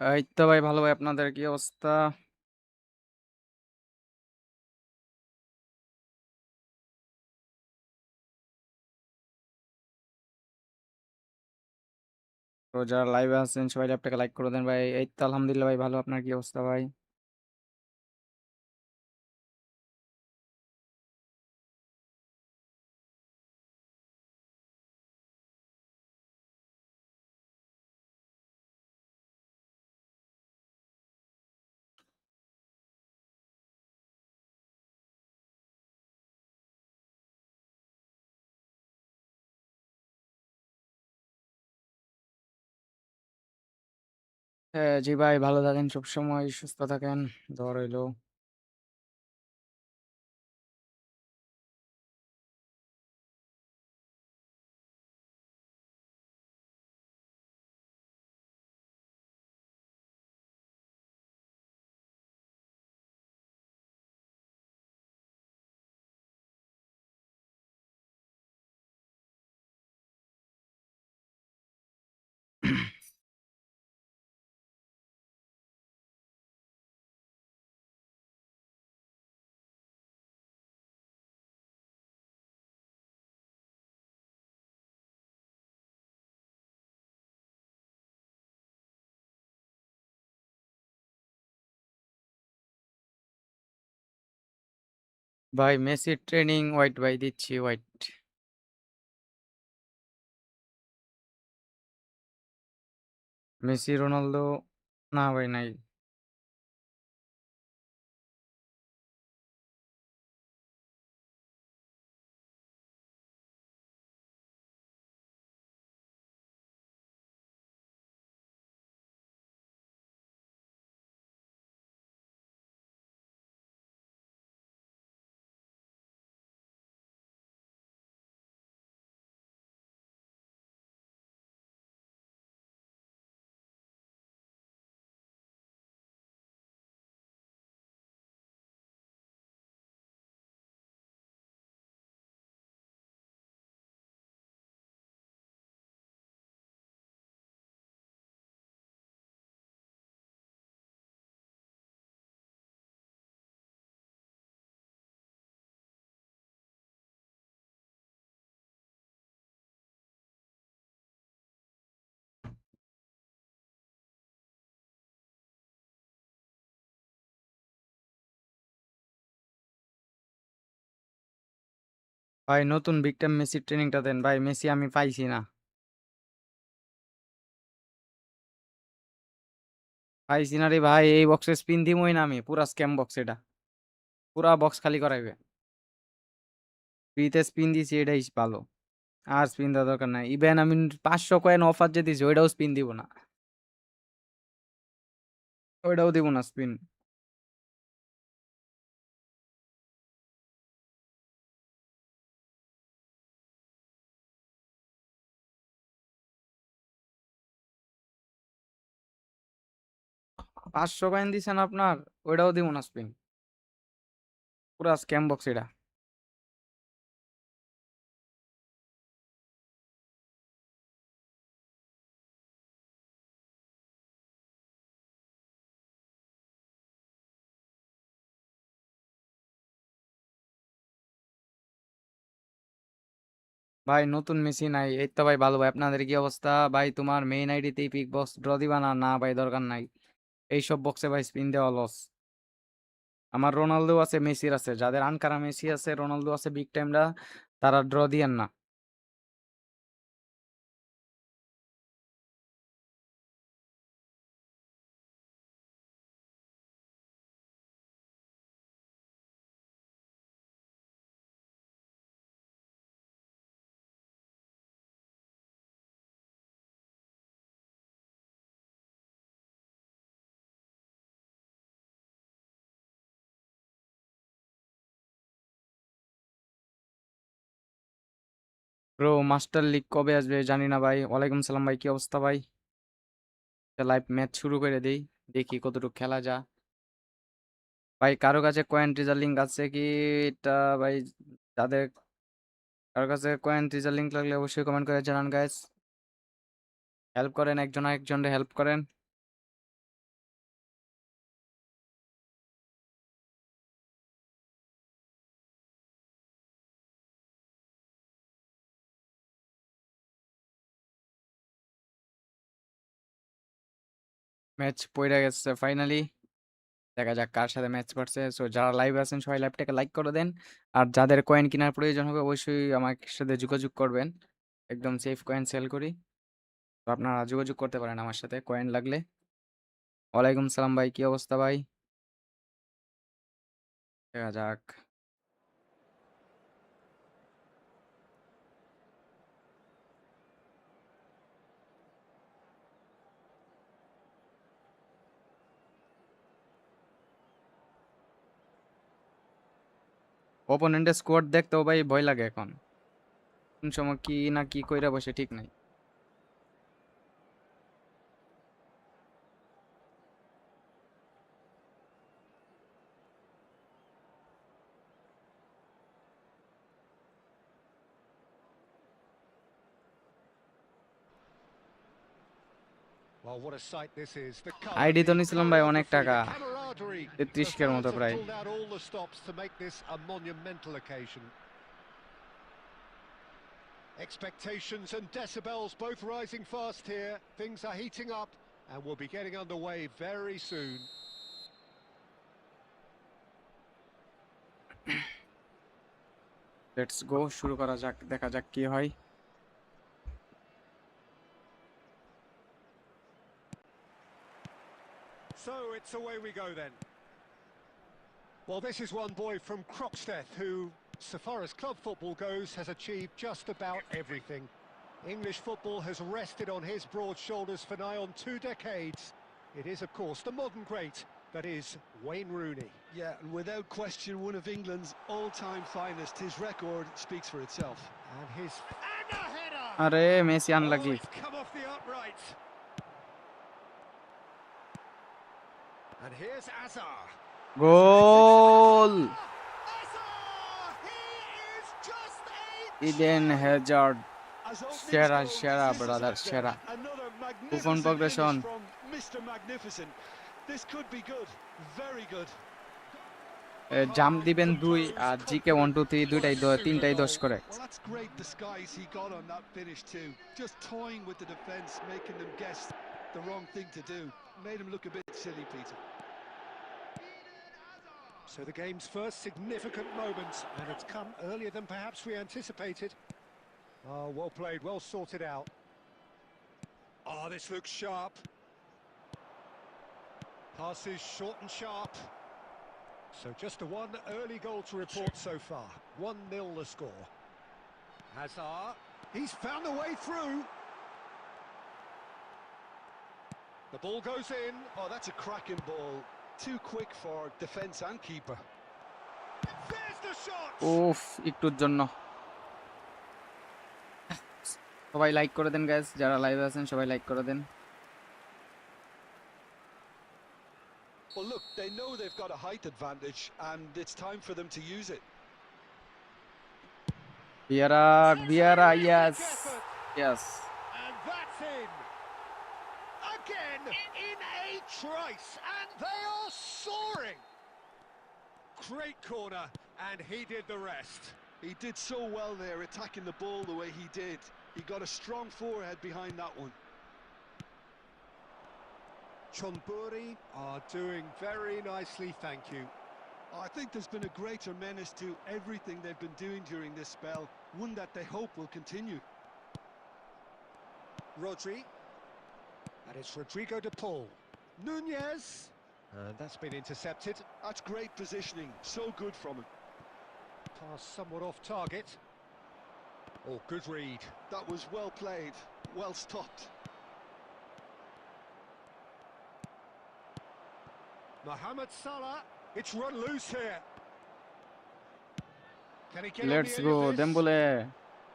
এই তো ভাই ভালো ভাই, আপনাদের কি অবস্থা? তো যারা লাইভে আছেন সবাই ল্যাপটাকে লাইক করে দেন ভাই। এই তো আলহামদুলিল্লাহ ভাই ভালো, আপনার কি অবস্থা ভাই? হ্যাঁ জি ভাই, ভালো থাকেন, সবসময় সুস্থ থাকেন, দোয়া রইলো। ভাই মেসি ট্রেনিং হোয়াইট ভাই, দিচ্ছি হোয়াইট। মেসি রোনালদো, না ভাই নাই। ভাই নতুন বিগ টাইম মেসির ট্রেনিংটা দেন ভাই, মেসি আমি পাইছি না। পাইছি না রে ভাই, এই বক্সে স্পিন দিমই না আমি, পুরা স্ক্যাম বক্স এটা, পুরা বক্স খালি করাইবে। ফ্রিতে স্পিন দিছি এটাই ভালো, আর স্পিন দেওয়ার দরকার নাই। ইভেন আমি 500 কয়েন অফার যে দিছি ওইটাও স্পিন দিব না, ওইটাও দিব না স্পিন। 500 কয়েন দিছেন আপনার, ওইটাও দিব না স্পিন, পুরা স্ক্যাম বক্স এটা। ভাই নতুন মেশিন নাই, এই তো ভাই ভালো ভাই, আপনাদের কি অবস্থা ভাই? তোমার মেইন আইডিতেই পিক বক্স ড্র দিবা না? না ভাই দরকার নাই, এইসব বক্সে ভাই স্পিন দেওয়া লস। আমার রোনালদো আছে, মেসির আছে, যাদের আনকারা মেসি আছে রোনালদো আছে বিগ টাইমরা, তারা ড্র দিয়েন না। ব্রো মাস্টার লিগ কবে আসবে জানি না ভাই। ওয়ালাইকুম সালাম ভাই, কি অবস্থা ভাই? লাইভ ম্যাচ শুরু করে দেই, দেখি কতটুকু খেলা যা। ভাই কারো কাছে কয়েন ট্রিজার লিঙ্ক আছে কি? এটা ভাই, যাদের কারো কাছে কয়েন ট্রিজার লিঙ্ক লাগলে অবশ্যই কমেন্ট করে জানান গাইস। হেল্প করেন, একজন আরেকজনকে হেল্প করেন। ম্যাচ পড়ে গেছে ফাইনালি। দেখা যাক কার সাথে ম্যাচ পড়ছে। সো যারা লাইভ আছেন সবাই লাইভটাকে লাইক করে দেন। আর যাদের কয়েন কেনার প্রয়োজন হবে অবশ্যই আমার সাথে যোগাযোগ করবেন। একদম সেফ কয়েন সেল করি। তো আপনারা যোগাযোগ করতে পারেন আমার সাথে কয়েন লাগলে। ওয়ালাইকুম সালাম ভাই, কি অবস্থা ভাই? দেখা যাক। অপোনেন্টের স্কোয়াড দেখতেও ভাই ভয় লাগে এখন। কোন সময় কি না কি কইরা বসে ঠিক নাই। Well, what a sight this is. The ID colour, তো the নিছিলাম ভাই অনেক choreography, টাকা, the camaraderie. The 33 এর fans মতো have প্রায়। pulled out all the stops to make this a monumental occasion. Expectations and decibels both rising fast here. Things are heating up and we'll be getting underway very soon. Let's go, শুরু করা যাক, দেখা যাক কি হয়। So it's away we go then. Well, this is one boy from Croxteth who, so far as club football goes, has achieved just about everything. English football has rested on his broad shoulders for nigh on 2 decades. It is, of course, the modern great that is Wayne Rooney. Yeah, and without question, one of England's all-time finest. His record speaks for itself. And his... And a header! আরে Messi Oh, unlucky. it's come off the upright. And here's Azar. Goal! Azar! He is just a... Eden Hazard As openings সেরা go, সেরা this is brother up there. সেরা। Another coupon magnificent progression. finish from Mr. Magnificent. This could be good, very good. Jump দিবেন 2 আর GK 1 2 3 দুইটাই তিনটাই 10 করে। Well, that's great disguise he got on that finish too. Just toying with the defence, making them guess the wrong thing to do. Made him look a bit silly, Peter. So the game's first significant moment, and it's come earlier than perhaps we anticipated. Oh, well played, well sorted out. Oh, this looks sharp. Passes short and sharp. So just a one early goal to report so far. 1-0 the score. Hazard, he's found a way through. The ball goes in. Oh, that's a cracking ball. Too quick for defence and keeper. There's the shot. উফ, একটুর জন্য। সবাই like করে দেন guys, যারা লাইভে আছেন সবাই like করে দেন। Well, look, they know they've got a height advantage, and it's time for them to use it. Vieira, yes, yes. And that's in. Again, in a trice, and they are soaring. Great corner, and he did the rest. He did so well there, attacking the ball the way he did. He got a strong forehead behind that one. Chonburi are doing very nicely, thank you. I think there's been a greater menace to everything they've been doing during this spell, one that they hope will continue. Rodri, and it's Rodrigo de Paul. Nunez, and that's been intercepted. That's great positioning, so good from him. Pass somewhat off target. Oh, good read. That was well played, well stopped. Mohamed Salah, it's run loose here. Can he get Let's on the go, end of this? Dembele.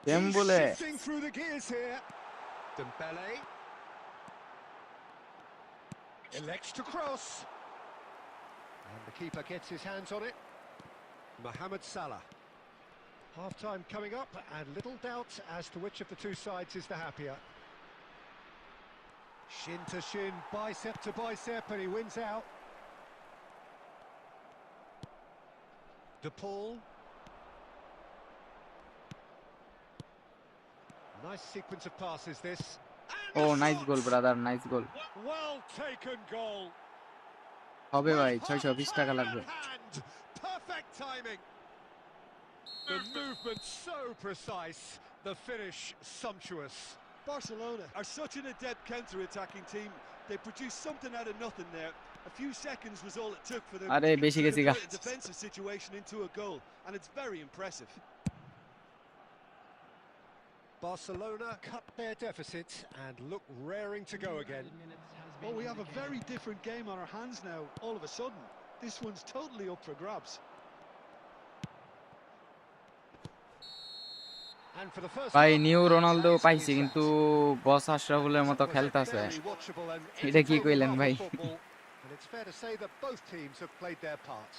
He's Dembele. shifting through the gears here. Dembele elects to cross. And the keeper gets his hands on it. Mohamed Salah. Half-time coming up, and little doubt as to which of the two sides is the happier. Shin to shin, bicep to bicep, and he wins out. De Paul. Nice sequence of passes this. And Oh, The nice goal, shot! brother. Nice goal. Well taken goal. হবে With ভাই, half 620 টাকা time লাগবে। at hand. Perfect timing. The movement so precise. The finish sumptuous. Barcelona are such an adept counter-attacking team. They produced something out of nothing there. A few seconds was all it took for them আরে বেশি to গেছি গা। convert a defensive situation into a goal, and it's very impressive. Barcelona cut their deficit and look raring to go again. Well, we have a very different game on our hands now, all of a sudden. This one's totally up for grabs. And for the first ভাই half, new Ronaldo that is পাইছি, where কিন্তু it's boss আশরাফুলের at. মতো That was a খেলতেছে। very watchable and এটা কি entertaining কইলেন half ভাই? of football, and it's fair to say that both teams have played their part.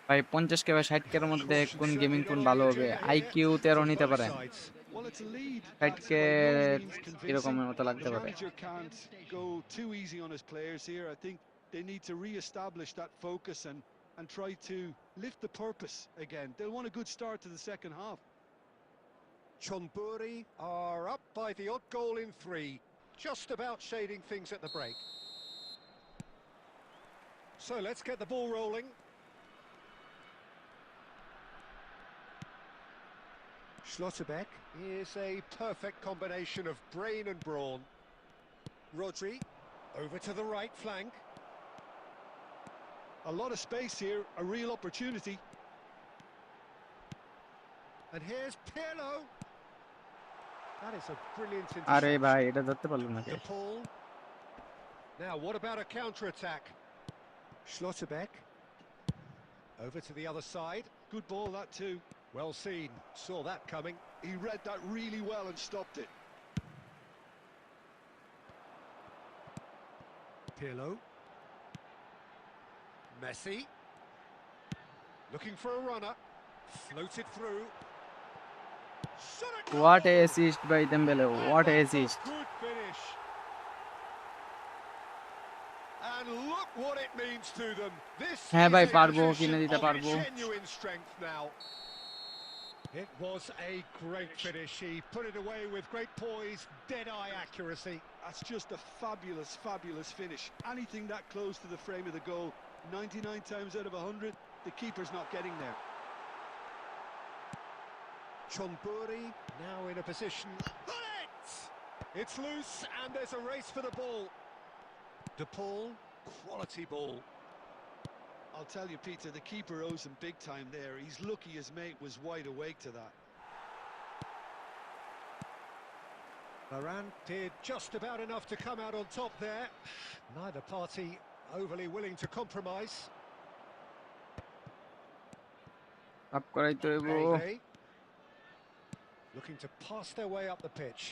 ভাই 50 কে বা 60 কের মধ্যে Caution কোন গেমিং certainly কোন not on ভালো the হবে? agenda here আইকিউ 13 for নিতে both পারেন। sides. Well, it's a lead 60 that's K by no means convincing. এরকমের মতো লাগতে The পারে। manager can't go too easy on his players here. I think they need to re-establish that focus and try to lift the purpose again. They'll want a good start to the second half. Chonburi are up by the odd goal in 3, just about shading things at the break. So let's get the ball rolling. Schlotterbeck is a perfect combination of brain and brawn. Rodri over to the right flank. A lot of space here, a real opportunity. And here's Pirlo. That is a brilliant আরে interception. ভাই এটা ধরতে পারলাম না কে? DePaul. Now, what about a counter-attack? Schlotterbeck. Over to the other side. Good ball, that too. Well seen. Saw that coming. He read that really well and stopped it. Pirlo. Messi. Looking for a runner. Floated through. Shot at goal! What a assist by Dembele. What a assist. Good finish. And look what it means to them. This হ্যাঁ is ভাই a পারবো, position কিনে দিতে of পারবো। genuine strength now. It was a great finish. He put it away with great poise, dead-eye accuracy. That's just a fabulous, fabulous finish. Anything that close to the frame of the goal, 99 times out of 100, the keeper's not getting there. Chonburi now in a position. It's loose and there's a race for the ball. DePaul, quality ball. I'll tell you, Peter, the keeper owes him big time there. He's lucky his mate was wide awake to that. Varane did just about enough to come out on top there. Neither party overly willing to compromise. Up করাইতে হইব। Pepe looking to pass their way up the pitch.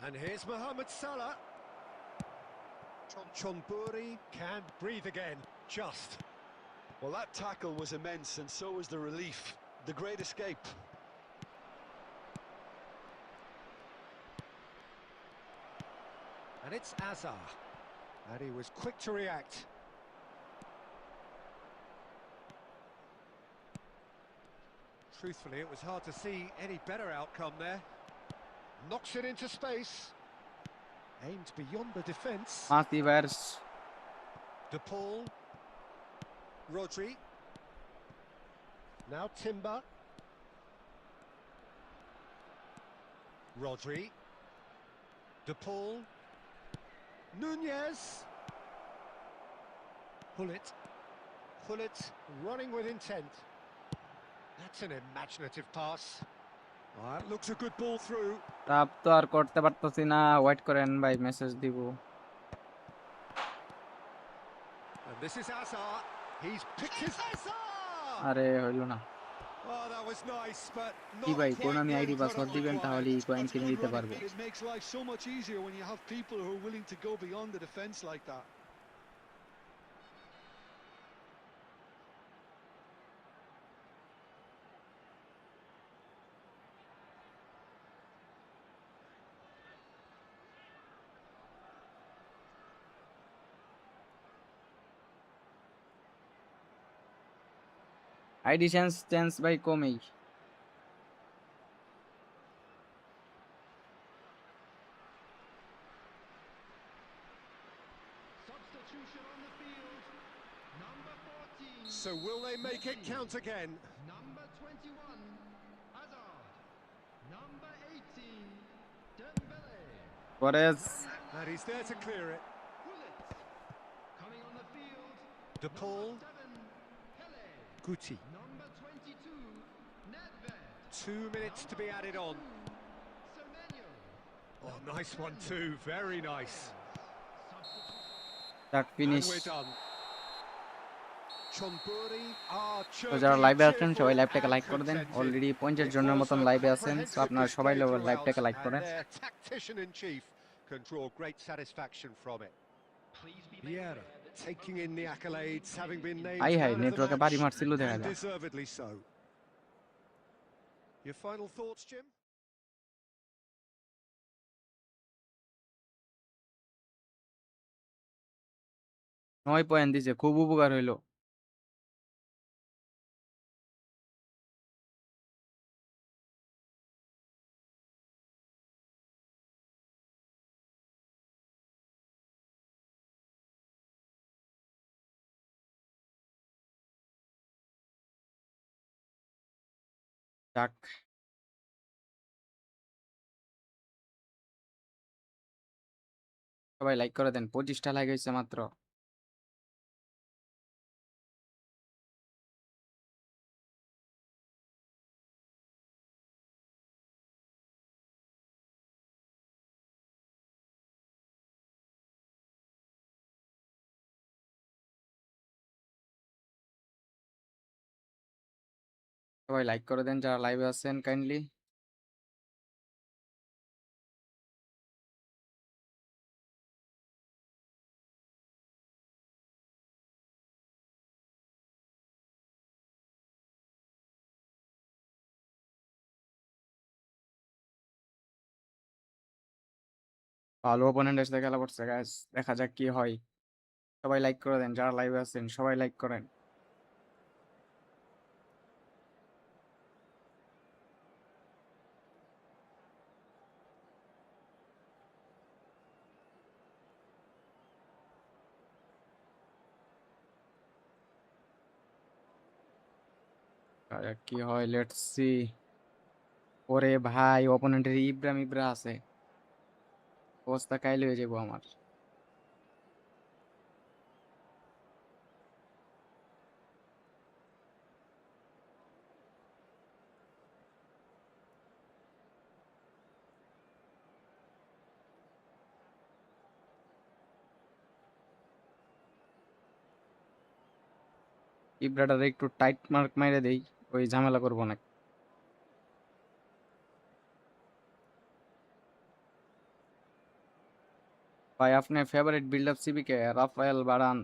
And here's Mohamed Salah. Chonburi can breathe again, just. Well, that tackle was immense, and so was the relief. The great escape. And it's Azar. And he was quick to react. Truthfully, it was hard to see any better outcome there. Knocks it into space. Aimed beyond the defence. Multiverse. DePaul. Rodri. Now Timber. Rodri. DePaul. Nunez. Hullet running with intent. That's an imaginative pass. That looks a good ball through. তাপ তো আর করতে পারতেছি না, wait করেন ভাই, message দিব। And this is Azar. He's picked his Azar. আরে হইল না। Oh, that was nice, but কি not ভাই, কোন quite আমি the আইডি input পাসওয়ার্ড দিবেন, তাহলে required. কয়েন That's কিনে good দিতে running. পারবো। It makes life so much easier when you have people who are willing to go beyond the defence like that. ID change ভাই কমেই। Substitution on the field. Number 14. So will they make it count again? Number 21, Hazard. Number 18, Dembele. Torres, And he's there to clear it. Gullit. Coming on the field. De Paul. Number 7, Pele. Guti. Number 22, Nedved. 2 minutes to be added on. Semenyo. Oh, nice one too. Very nice. that And finish. we're done. Chonburi are তো যারা লাইভে chirpy, আছেন সবাই cheerful লাইভটাকে and like করে দেন। contented. Already 50 It জনের was মতন a লাইভে আছেন, সো আপনারা comprehensive সবাই display লাইভটাকে throughout, লাইক করেন। and their tactician in chief can draw great satisfaction from it. Vieira taking in the accolades, having been named high high man of the নেটওয়ার্কে বাড়ি match, মারছিল দেখা and যায়। deservedly so. Your final thoughts, Jim? নয় point দিছে, খুব উপকার হইলো। যাক, সবাই লাইক করে দেন। 25টা লাইক হয়েছে মাত্র। সবাই লাইক করে দেন যারা লাইভে আছেন কাইন্ডলি। ভালো অপোনেন্টের সাথে খেলা পড়ছে গাইস, দেখা যাক কি হয়। সবাই লাইক করে দেন যারা লাইভে আছেন, সবাই লাইক করেন। দেখা যাক কি হয়, লেটস সি। ওরে ভাই, অপোনেন্টের ইব্রা আছে, অবস্থা কাইল হয়ে যাবো আমার। ইব্রাটারে একটু টাইট মার্ক মাইরে দেই, ওই ঝামেলা করবো না। ভাই আপনার ফেভারিট বিল্ড আপ সিবি কে? Rafael Varane.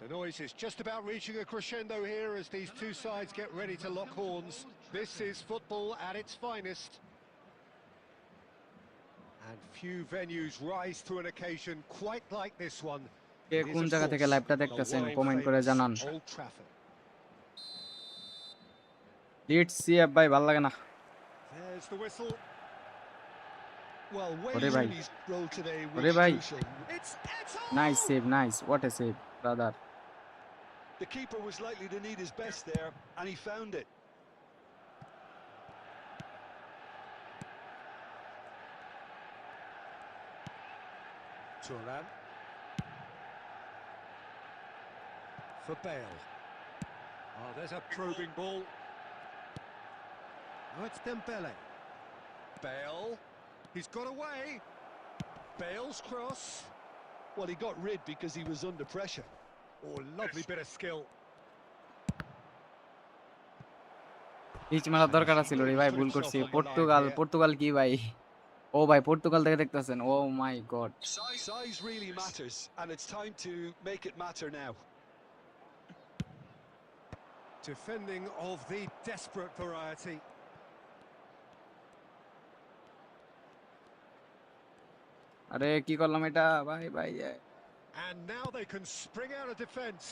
The noise is just about reaching a crescendo here as these two sides get ready to lock horns. This is football at its finest. And few venues rise to an occasion quite like this one. K It is, কোন of জায়গা থেকে course, লাইভটা the দেখতেছেন comment করে world-famous জানান। Old Trafford. Leeds CF ভাই ভালো লাগে না। There's the whistle. Well, ওরে Wayne ভাই, Rooney's role today was ওরে ভাই, crucial. It's Eto'o! Nice save, nice, what a save brother. The keeper was likely to need his best there, and he found it. Turan. For Bale. Oh, there's a probing ball. Oh, it's Dembele. Bale. He's got away. Bale's cross. Well, he got rid because he was under pressure. Oh, lovely bit of skill. Pitch মারা দরকার ছিল রে ভাই, ভুল করছি। Portugal কি ভাই? ও ভাই, পর্তুগাল থেকে দেখতেছেন? ও my god. Size really matters, and it's time to make it matter now. Defending of the desperate variety. আরে কি করলাম এটা ভাই ভাই। And now they can spring out of defence.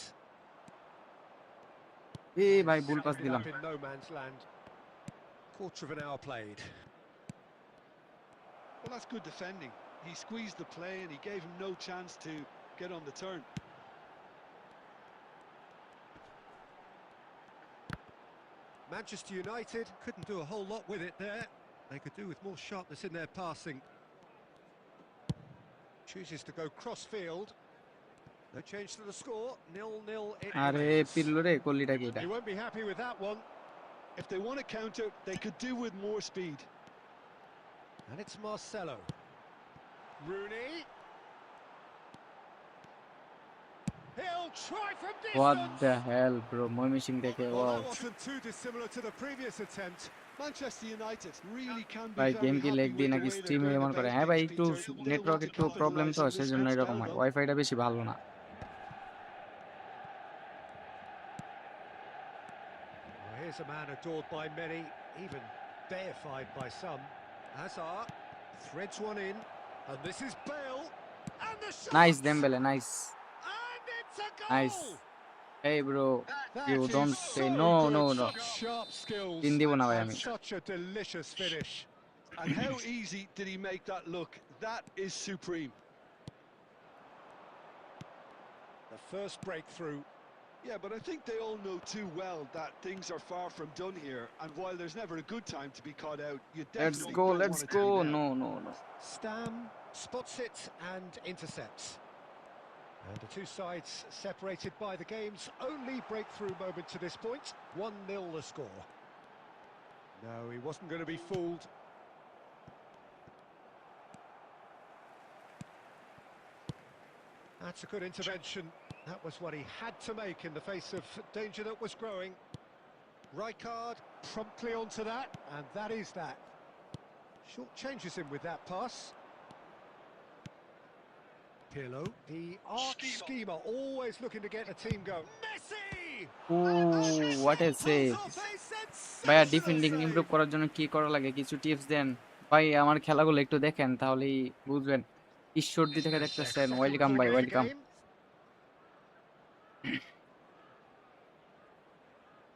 এই ভাই ভুল পাস Ended দিলাম। up in no man's land. Quarter of an hour played. Well, that's good defending. He squeezed the play and he gave him no chance to get on the turn. Manchester United couldn't do a whole lot with it there. They could do with more sharpness in their passing. Chooses to go cross-field. No change to the score. 0-0 it আরে remains. পিরলো রে কলিটা কি এটা? He won't be happy with that one. If they want to counter, they could do with more speed. And it's Marcelo. Rooney. He'll try from distance. What the hell bro, Mymensingh থেকে Well, wow. that wasn't too dissimilar to the previous attempt. Manchester United really can be ভাই very game কি happy leg দিয়ে with the নাকি way they're স্ট্রিমে going এমন করে? about হ্যাঁ ভাই things, একটু Peter. They'll network want to একটু প্রবলেম capitalise তো on this সেজন্য first এরকম goal, হয়, though. ওয়াইফাইটা বেশি ভালো না। Well, here's a man adored by many, even deified by some. Hazard threads one in, and this is Bale, and the shot! Nice Dembele, nice And it's a nice. goal! এই bro That you is don't say so no good, no no, such sharp skills, তিন দিব না ভাই and আমি। such a delicious finish. And how easy did he make that look? That is supreme. The first breakthrough. Yeah, but I think they all know too well that things are far from done here. And while there's never a good time to be caught out, you Let's definitely go, don't let's want it to go. be now. No, no, no. Stam spots it and intercepts. And the two sides separated by the game's only breakthrough moment to this point. 1-0 the score. No, he wasn't going to be fooled. That's a good intervention. That was what he had to make in the face of danger that was growing. Rijkaard promptly onto that, and that is that. Short changes him with that pass. Pirlo, the arch schemer, always looking to get the team going. Messi! Ooh, what a save. ভাইয়া defending improve করার জন্য কি করা লাগে কিছু tips দেন ভাই, আমার খেলাগুলো একটু দেখেন তাহলেই বুঝবেন। ঈশ্বরদী থেকে দেখতেছেন, ওয়েলকাম ভাই, ওয়েলকাম।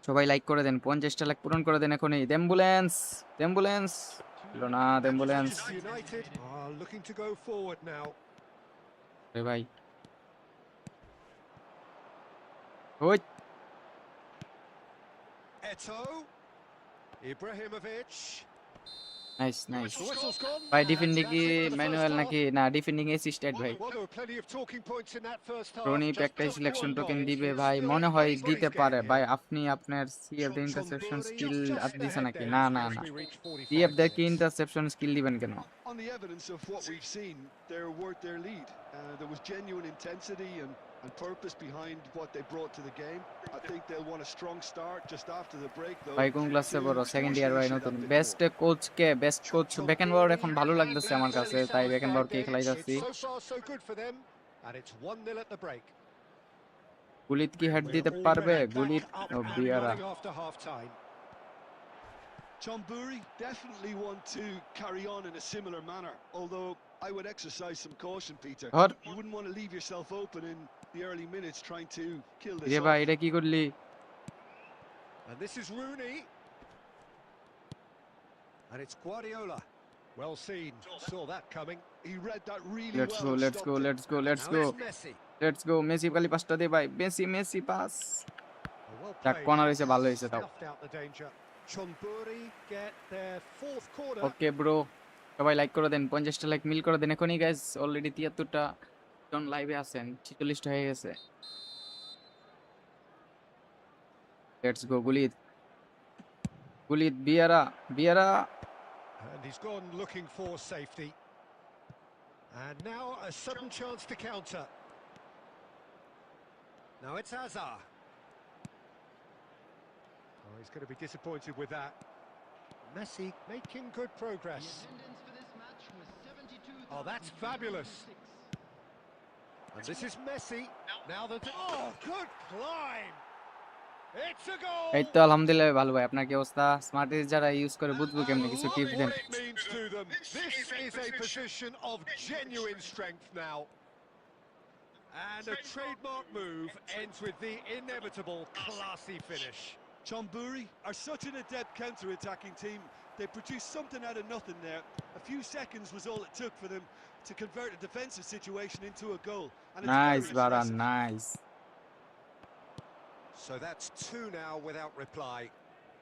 সবাই লাইক করে দেন, 50টা লাইক পূরণ করে দেন এখনই। অ্যাম্বুলেন্স, অ্যাম্বুলেন্স ছিল না, ambulance Manchester United are looking to go forward now. রে ভাই। ওই Eto, Ibrahimovic. Nice nice The whistle's gone. ভাই। and ডিফেন্ডিং that's কি it for the manual first নাকি half. না? ডিফেন্ডিং অ্যাসিস্ট্যান্ট ভাই। Well, there were plenty of talking points in that first half. Roni Just প্যাকটাই got selection one token goal. দিবে It's ভাই, still মনে হয় anybody's দিতে game পারে here. ভাই। আপনি আপনার সিএফ এর ইন্টারসেপশন স্কিল আর দিছেন নাকি? ahead না then না as না, we reach 45 সিএফ দের কি minutes. ইন্টারসেপশন স্কিল দিবেন কেন? On the evidence of what we've seen, they're worth their lead. There was genuine intensity and purpose behind what they brought to the game. I think they'll want a strong start just after the break, though. ভাই কোন ক্লাসে to পড়ো? Second year ভাই, finish it নতুন। up a bit best more. Coach K? Best coach Beckenbauer এখন ভালো লাগতেছে আমার কাছে, তাই বেকেনবাউয়ার কে খেলাই যাচ্ছি। So far so good for them, and it's 1-0 at the break. গুলিত কি হেড দিতে We're পারবে? already গুলিত back up O and বিয়ারা। running after half time. John Burry definitely want to carry on in a similar manner, although I would exercise some caution, Peter. ধর You wouldn't want to leave yourself open in the early minutes trying to kill this রে off. ভাই, এটা কি করলি? And this is Rooney. And it's Guardiola. Well seen. Saw that coming. He read that really let's well go, and let's go, stopped it. Let's go, let's Now go, it's Messi. Let's go. Messi খালি পাসটা দে ভাই, Messi Messi pass. Well যাক, played. Corner হইছে, ভালো হইছে তাও। Snuffed out the danger. Chonburi get their fourth corner. Okay bro, সবাই like করে দেন, 50টা like মিল করে দেন এখনই গাইস। অলরেডি 73টা জন লাইভে আছেন, 46টা হয়ে গেছে। Let's go. Gullit, Gullit, Vieira, Vieira. And he's gone looking for safety. And now a sudden chance to counter. Now it's Hazard. Oh, he's going to be disappointed with that. Messi making good progress. Oh, that's fabulous. And this is Messi. Now that... Oh, good climb. It's a goal. এই তো আলহামদুলিল্লাহ ভালো ভাই। আপনার কি অবস্থা? Smart is যারা use করে বুঝবো কেমনে, কিছু Look টিপস দেন। what it means to them. This is a position of genuine strength now. And a trademark move ends with the inevitable classy finish. Chonburi are such an adept counter-attacking team. They produced something out of nothing there. A few seconds was all it took for them to convert a defensive situation into a goal. And it's Nice, very Baran, impressive. nice. So that's two now without reply.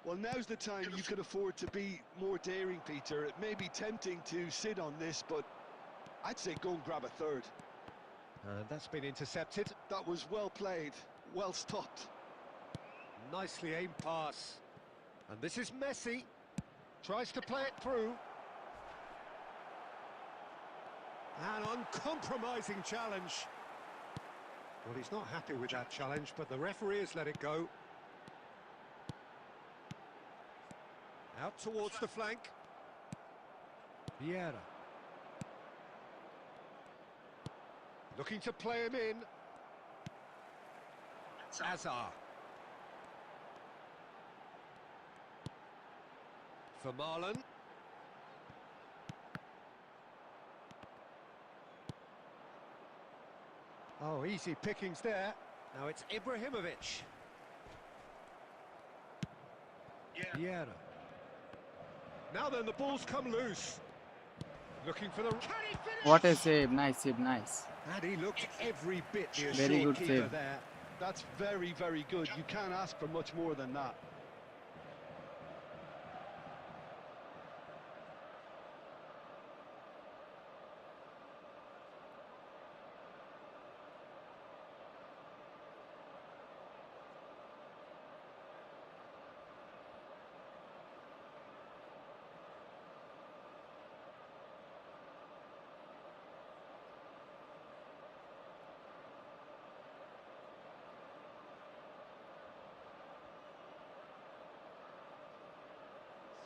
Well, now's the time you could afford to be more daring, Peter. It may be tempting to sit on this, but I'd say go and grab a third. And that's been intercepted. That was well played, well stopped. Nicely aimed pass. And this is Messi. Tries to play it through. An uncompromising challenge. Well, he's not happy with that challenge, but the referee has let it go. Out towards the flank. Vieira. Looking to play him in. Azar. For Marlon. Oh, easy pickings there. Now it's Ibrahimovic. Vieira. Now then, the ball's come loose. Looking for the... Can he finish? What a save, nice save, nice. And he looked every bit the Very assured good keeper save. there. That's very, very good. You can't ask for much more than that.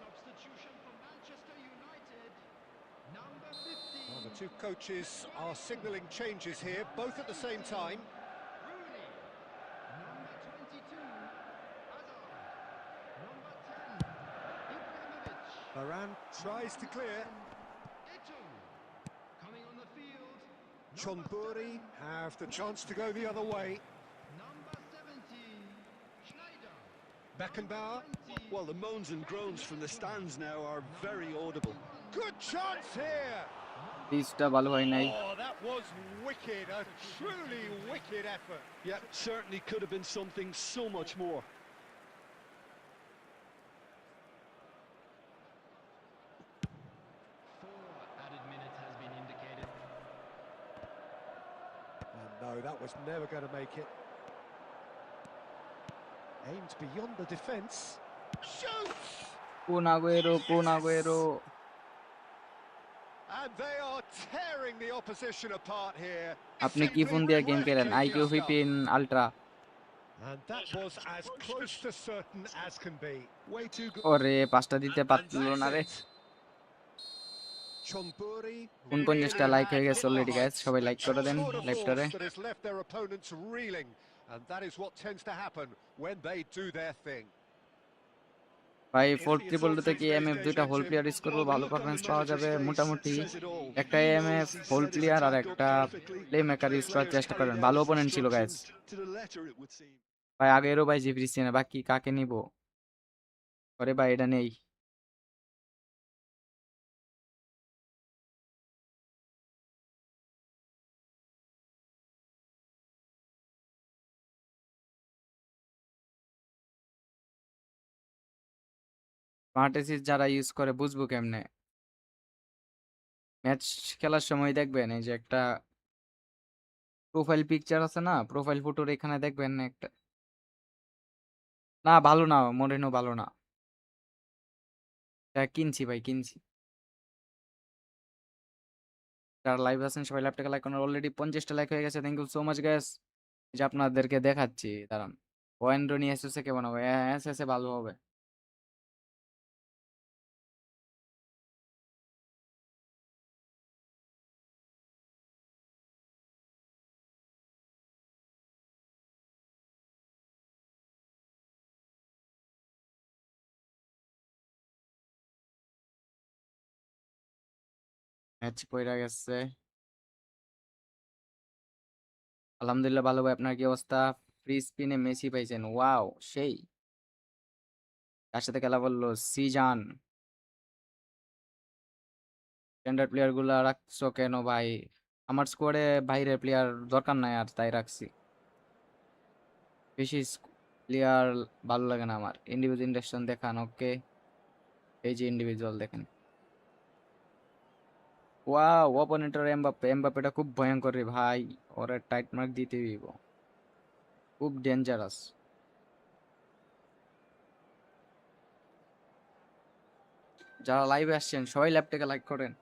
Substitution for Manchester United. Number 15. Well, the two coaches are signalling changes here, both at the same time. Rooney. Number 22. Hazard. Number 10. Ibrahimovic. Varane tries to clear. Eto'o. Coming on the field. Chonburi have the chance to go the other way. Number 17. Schneider. Beckenbauer. 20. Well, the moans and groans from the stands now are very audible. Good chance here. Pista ভালো হয় নাই। Oh, that was wicked. A truly wicked effort. Yeah, certainly could have been something so much more. 4 added minutes has been indicated. And no, that was never going to make it. Aimed beyond the defence. Shoots! কোন Aguero, কোন Aguero. And they are tearing the opposition apart here. আপনি কি phone দিয়ে game খেলেন? IQOO Breathtaking 15 Ultra। stuff. And that was as close to certain as can be. Way too good. ওরে পাঁচটা দিতে And পারলো না রে। that's it. Chonburi 49টা লাইক হয়ে গেছে অলরেডি গাইস, সবাই লাইক করে দেন tour de লাইভটারে। force that has left their opponents reeling, and that is what tends to happen when they do their thing. ভাই 4-3-2 থেকে এমএফ দুইটা হোল প্লেয়ার ইউজ করব, ভালো performance পাওয়া যাবে মোটামুটি। একটা এমএফ হোল প্লেয়ার আর একটা প্লে মেকার ইউজ করার চেষ্টা করেন, ভালো অপোনেন্ট ছিল guys. To the letter, it would seem. ভাই আগেরও ভাই জিপ্রিসিয়ান, বাকি কাকে নিব? আরে ভাই এটা নেই। স্মার্টেসিস যারা ইউজ করে বুঝবো কেমনে? ম্যাচ খেলার সময় দেখবেন এই যে একটা প্রোফাইল পিকচার আছে না, প্রোফাইল ফটোর এখানে দেখবেন একটা, না ভালো না, মরিনো ভালো না। হ্যাঁ কিনছি ভাই, কিনছি। যারা লাইভ আছেন সবাই ল্যাপটপে লাইক করেন, অলরেডি 50টা লাইক হয়ে গেছে, thank you so much guys. এই যে আপনাদেরকে দেখাচ্ছি, দাঁড়ান। ওয়েন্ড্রোনি এসএসএ কেমন হবে? হ্যাঁ এসএসএ ভালো হবে। ম্যাচ পইরা গেছে। আলহামদুলিল্লাহ ভালো ভাই, আপনার কি অবস্থা? ফ্রি স্পিনে মেসি পাইছেন, ওয়াও সেই। তার সাথে খেলা বললো সিজান। স্ট্যান্ডার্ড প্লেয়ার গুলা রাখছো কেন ভাই? আমার স্কোয়াডে বাইরের প্লেয়ার দরকার নাই আর, তাই রাখছি। বেশি প্লেয়ার ভালো লাগে না আমার। ইন্ডিভিজুয়াল ইন্ডাকশন দেখান, ওকে। এই যে ইন্ডিভিজুয়াল দেখেন, ওয়াও। অপোনেন্টের এমবাপ্পেটা খুব ভয়ঙ্কর রে ভাই, ওরে টাইট মার্ক দিতে হইব, খুব ডেঞ্জারাস। যারা লাইভে আসছেন সবাই ল্যাপটপে লাইক করেন।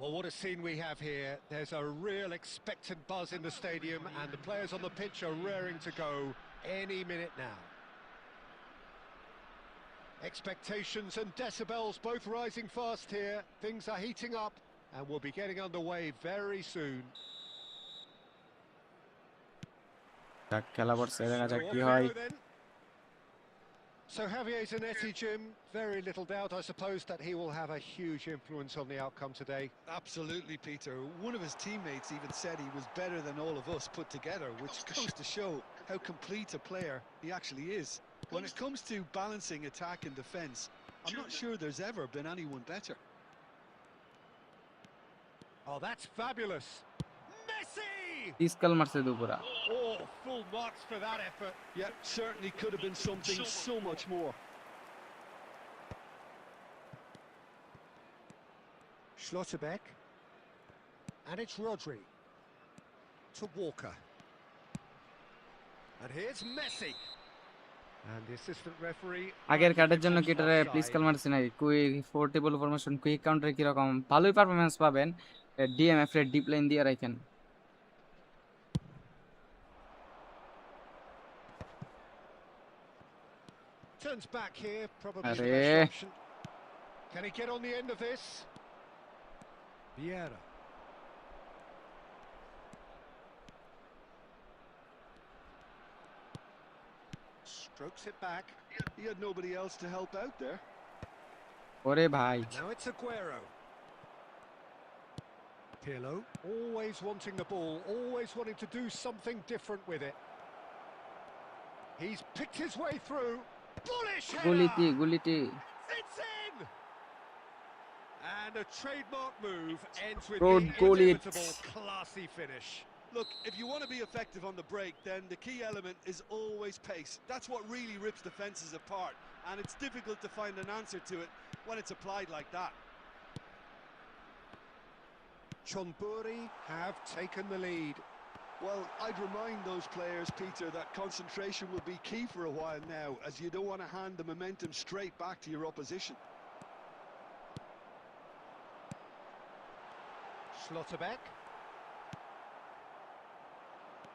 Well, what a scene we have here. There's a real expectant buzz in the stadium, and the players on the pitch are raring to go any minute now. Expectations and decibels both rising fast here. Things are heating up, and we'll be getting underway very soon. যাক, খেলা পড়ছে, দেখা So যাক off কি we হয়। go then. So Javier Zanetti, Jim, very little doubt, I suppose, that he will have a huge influence on the outcome today. Absolutely, Peter. One of his teammates even said he was better than all of us put together, which goes to show how complete a player he actually is. When it comes to balancing attack and defence, I'm not sure there's ever been anyone better. Oh, that's fabulous. Messi! Skull মারছে দুপুরা। Oh, full marks for that effort. Yeah, certainly could have been something so much more. Schlotterbeck. And it's Rodri. To Walker. And here's Messi. And the assistant referee... আগের কার্ডের জন্য কিটারে please কাল মারছি নাকি? Quick portable formation, quick কাউন্টারে কিরকম? ভালোই performance পাবেন। ডিএমএফ এর ডিপ লাইন দিয়ে রাখেন। Turns back here, probably the আরে best option. Can he get on the end of this? Vieira. Strokes it back. He had nobody else to help out there. ওরে ভাই, Now it's Aguero. Pirlo, always wanting the ball, always wanting to do something different with it. He's picked his way through. Bullish গুলিটি header! গুলিটি। It's in! And a trademark move ends with Good the goal, inevitable classy finish. Look, if you want to be effective on the break, then the key element is always pace. That's what really rips defences apart, and it's difficult to find an answer to it when it's applied like that. Chonburi have taken the lead. Well, I'd remind those players, Peter, that concentration will be key for a while now, as you don't want to hand the momentum straight back to your opposition. Schlotterbeck.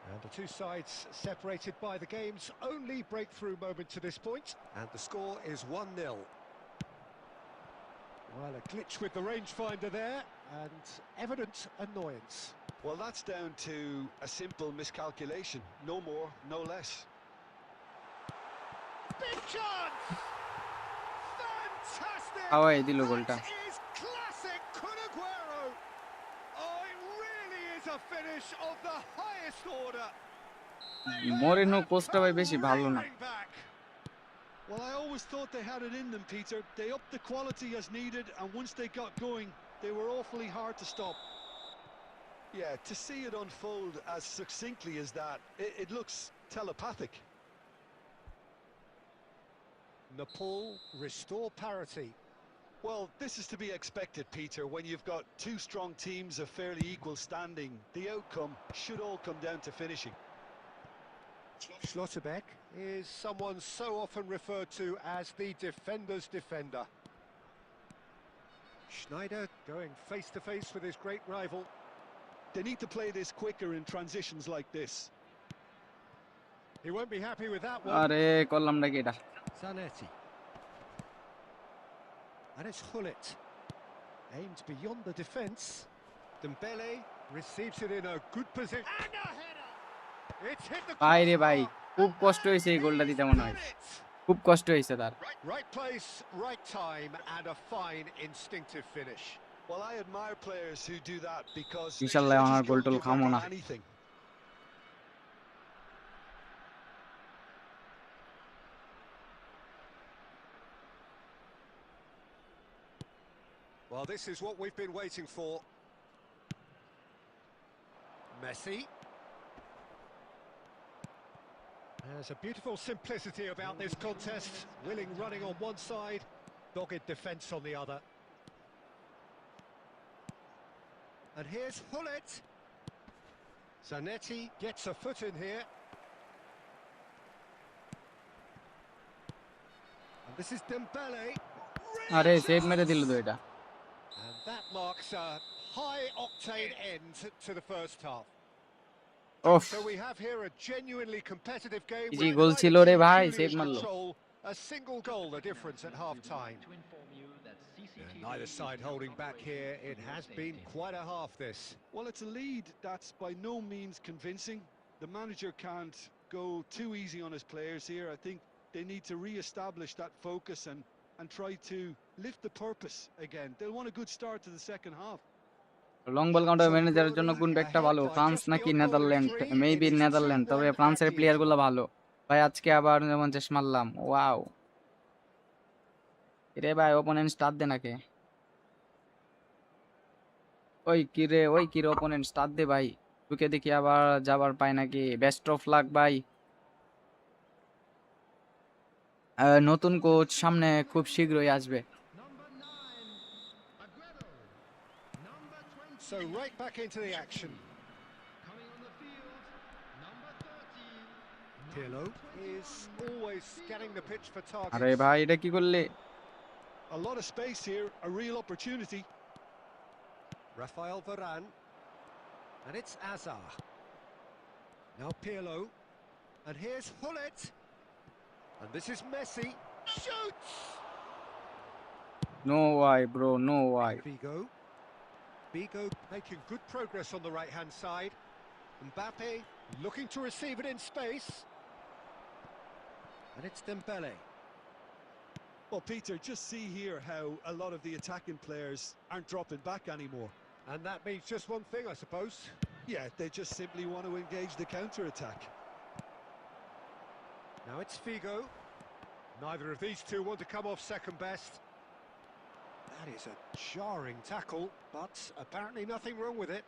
And the two sides separated by the game's only breakthrough moment to this point. And the score is 1-0. Well, a glitch with the rangefinder there, and evident annoyance. Well, that's down to a simple miscalculation. No more, no less. Big chance! Fantastic! হাওয়াই দিল গোলটা। That is classic Kun Aguero! Oh, it really is a finish of the highest order. Mourinho কোচটা ভাই বেশি ভালো না। Roaring back. Well, I always thought they had it in them, Peter. They upped the quality as needed, and once they got going, they were awfully hard to stop. Yeah, to see it unfold as succinctly as that, it looks telepathic. Nepal restore parity. Well, this is to be expected, Peter. When you've got two strong teams of fairly equal standing, the outcome should all come down to finishing. Schlotterbeck is someone so often referred to as the defender's defender. Schneider going face-to-face with his great rival. They need to play this quicker in transitions like this. He won't be happy with that one. আরে করলাম নাকি এটা? Zanetti. And it's Hullet. Aimed beyond the defence. Dembele receives it in a good position. And a header! It's hit the ভাই রে ভাই, crossbar. খুব কষ্ট হয়েছে এই গোলটা দিতে মনে হয়, খুব কষ্ট হয়েছে তার। Right place, right time, and a fine instinctive finish. Well, I admire players who do that because ইনশাল্লাহ they আমার just goal don't toll give খামো up না। on anything. Well, this is what we've been waiting for. Messi. There's a beautiful simplicity about this contest. Willing running on one side, dogged defence on the other. And here's Hullet. Zanetti gets a foot in here. And this is Dembele. আরে save মেরে দিল তো এটা। And that marks a high-octane end to the first half. Of, So we have here a genuinely competitive game G with goal neither ছিল রে team ভাই, truly save in মারলো। control. A single goal the difference at half-time. Neither side holding back here. It has been quite a half, this. Well, it's a lead that's by no means convincing. The manager can't go too easy on his players here. I think they need to re-establish that focus and try to lift the purpose again. They'll want a good start to the second half. Long ball counter ম্যানেজারের জন্য কোন Chamburi ব্যাকটা ahead ভালো, by France just নাকি the odd goal of Netherland? three. Maybe It is Netherland, তবে 2-1 ফ্রান্সের at the player গুলো interval. ভালো। ভাই আজকে আবার 49 মারলাম, ওয়াও। রে ভাই অপোনেন্ট স্টার্ট দে নাকি? ওই কি রে, ওই কি রে, অপোনেন্ট স্টার্ট দে ভাই। ঢুকে দেখি আবার যাবার পাই নাকি। বেস্ট অফ লাক ভাই। নতুন কোচ সামনে খুব শীঘ্রই আসবে। Number 9, Aguero. Number 20, So right back into the action. coming on the field. Number 30, Pirlo is always scanning the pitch for আরে targets. ভাই এটা কি করলে? A lot of space here, a real opportunity. Rafael Varane. And it's Azar. Now Pirlo. And here's Hullet. And this is Messi. Shoots! No Y bro, no Y. Figo. Figo making good progress on the right-hand side. Mbappe looking to receive it in space. And it's Dembele. Well, Peter, just see here how a lot of the attacking players aren't dropping back anymore. And that means just one thing, I suppose. Yeah, they just simply want to engage the counter-attack. Now it's Figo. Neither of these two want to come off second best. That is a jarring tackle, but apparently nothing wrong with it.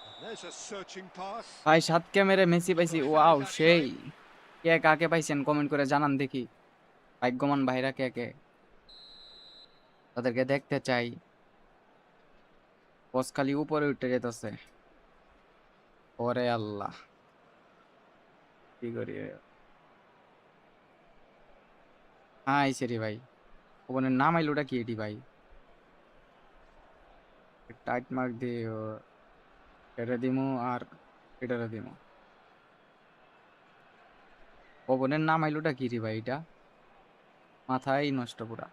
And there's a searching pass. ভাই 7 ক্যামেরে Messi পাইছি, wow সেই। কে কাকে পাইছেন comment করে জানান দেখি। ভাগ্যবান ভাইরা কে কে, তাদেরকে দেখতে চাই। বস খালি উপরে উঠে যেতেছে, ওরে আল্লাহ কি করি। হ্যাঁ আইছে রে ভাই, ওপনের নাম আইলো, ওটা কি এটি ভাই? টাইট মার্ক দিয়ে এটা দিমু আর এটারে দিমু। ওপনের নাম আইলোটা কি রে ভাই? এটা মাথায় নষ্ট পুরা।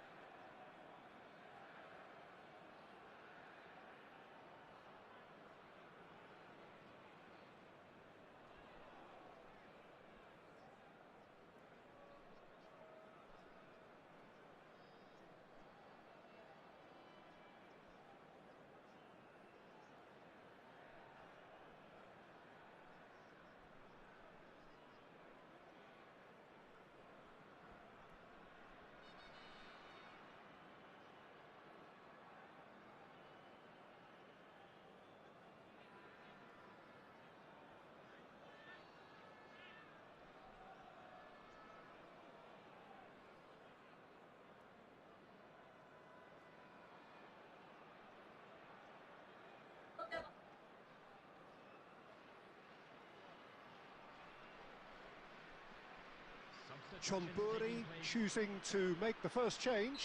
Chamburi choosing to make the first change.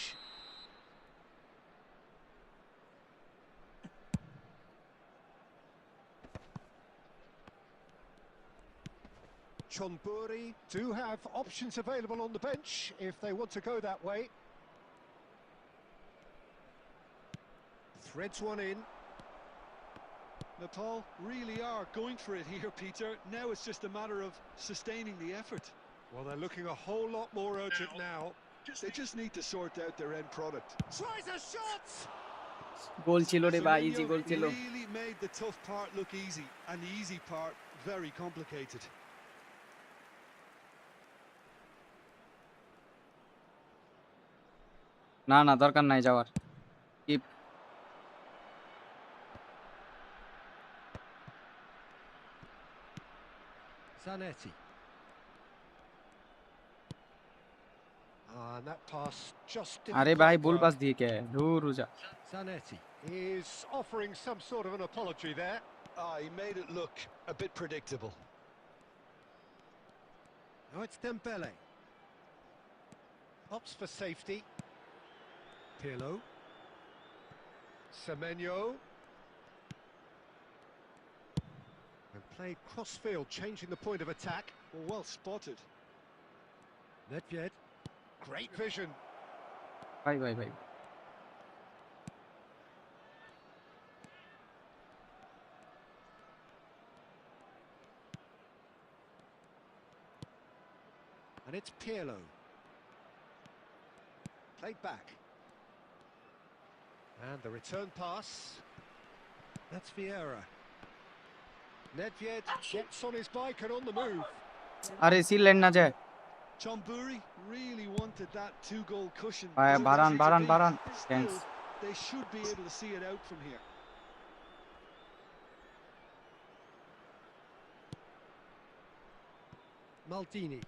Chamburi do have options available on the bench if they want to go that way. Threads one in. Paul really are going for it here, Peter. Now it's just a matter of sustaining the effort. Well, they're looking a whole lot more urgent now. They just need to sort out their end product. Tries a shot! গোল ছিল রে ভাই, easy Semenyo গোল ছিল। really made the tough part look easy, and the easy part very complicated. না না, দরকার নাই যাওয়ার। Keep. Zanetti. And that pass just didn't আরে quite ভাই ভুল work. পাস দিয়ে কে ধুর রুজা। Zanetti is offering some sort of an apology there. He made it look a bit predictable. Now it's Dembele. Opts for safety. Pirlo. Semenyo. And played cross-field, changing the point of attack. Well spotted. Nedved. Great vision. ভাই ভাই ভাই। And it's Pirlo. Played back. And the return pass. That's Vieira. Nedved gets on his bike and on the move. আরে C line না যায়। John Burry really wanted that 2-goal cushion. ভাই Where বাড়ান they need to বাড়ান be. বাড়ান। Still, thanks. they should be able to see it out from here. Maldini.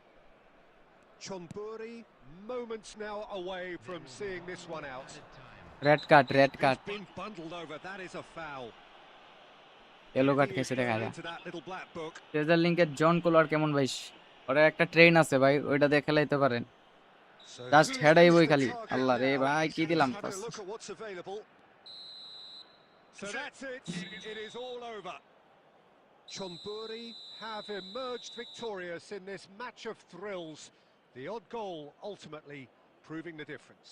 Chonburi, moments now away from seeing this one out. Red card red card. He's been bundled over, that is a foul. Yellow card He খেয়েছে is দেখা going যায়। into that little black book. Treasure লিংকের Jan Koller কেমন ভাই? ওরা একটা train আছে ভাই, ওইটা দিয়ে খেলাইতে পারেন। So জাস্ট who's হেডাই বই the খালি। target আল্লাহ রে now? ভাই কি দিলাম Just having a look at what's available. So that's it. It is all over. Chonburi have emerged victorious in this match of thrills. The odd goal ultimately proving the difference.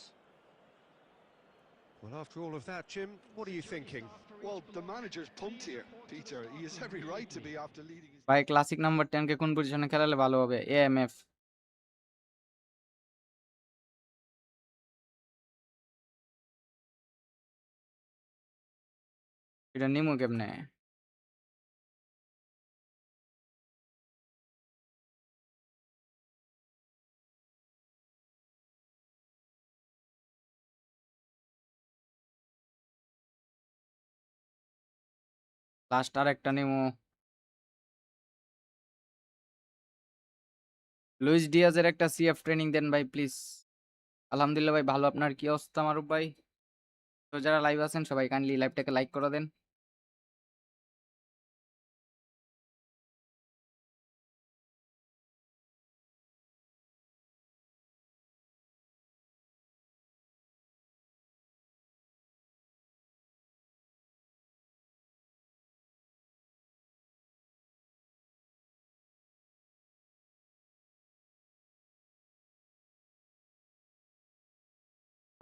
Well, after all of that, Jim, what are you thinking? Well, the manager's pumped here, Peter. He has every right to be after leading his... ভাই classic number 10 কে কোন পজিশনে খেলালে ভালো হবে? AMF. এটা নিমু কেমনে? Last আর একটা নিমু। লুইস ডিয়াজের একটা সিএফ ট্রেনিং দেন ভাই প্লিজ। আলহামদুলিল্লাহ ভাই ভালো, আপনার কি অবস্থা মারুফ ভাই? তো যারা লাইভ আছেন সবাই কাইন্ডলি লাইভটাকে লাইক করে দেন।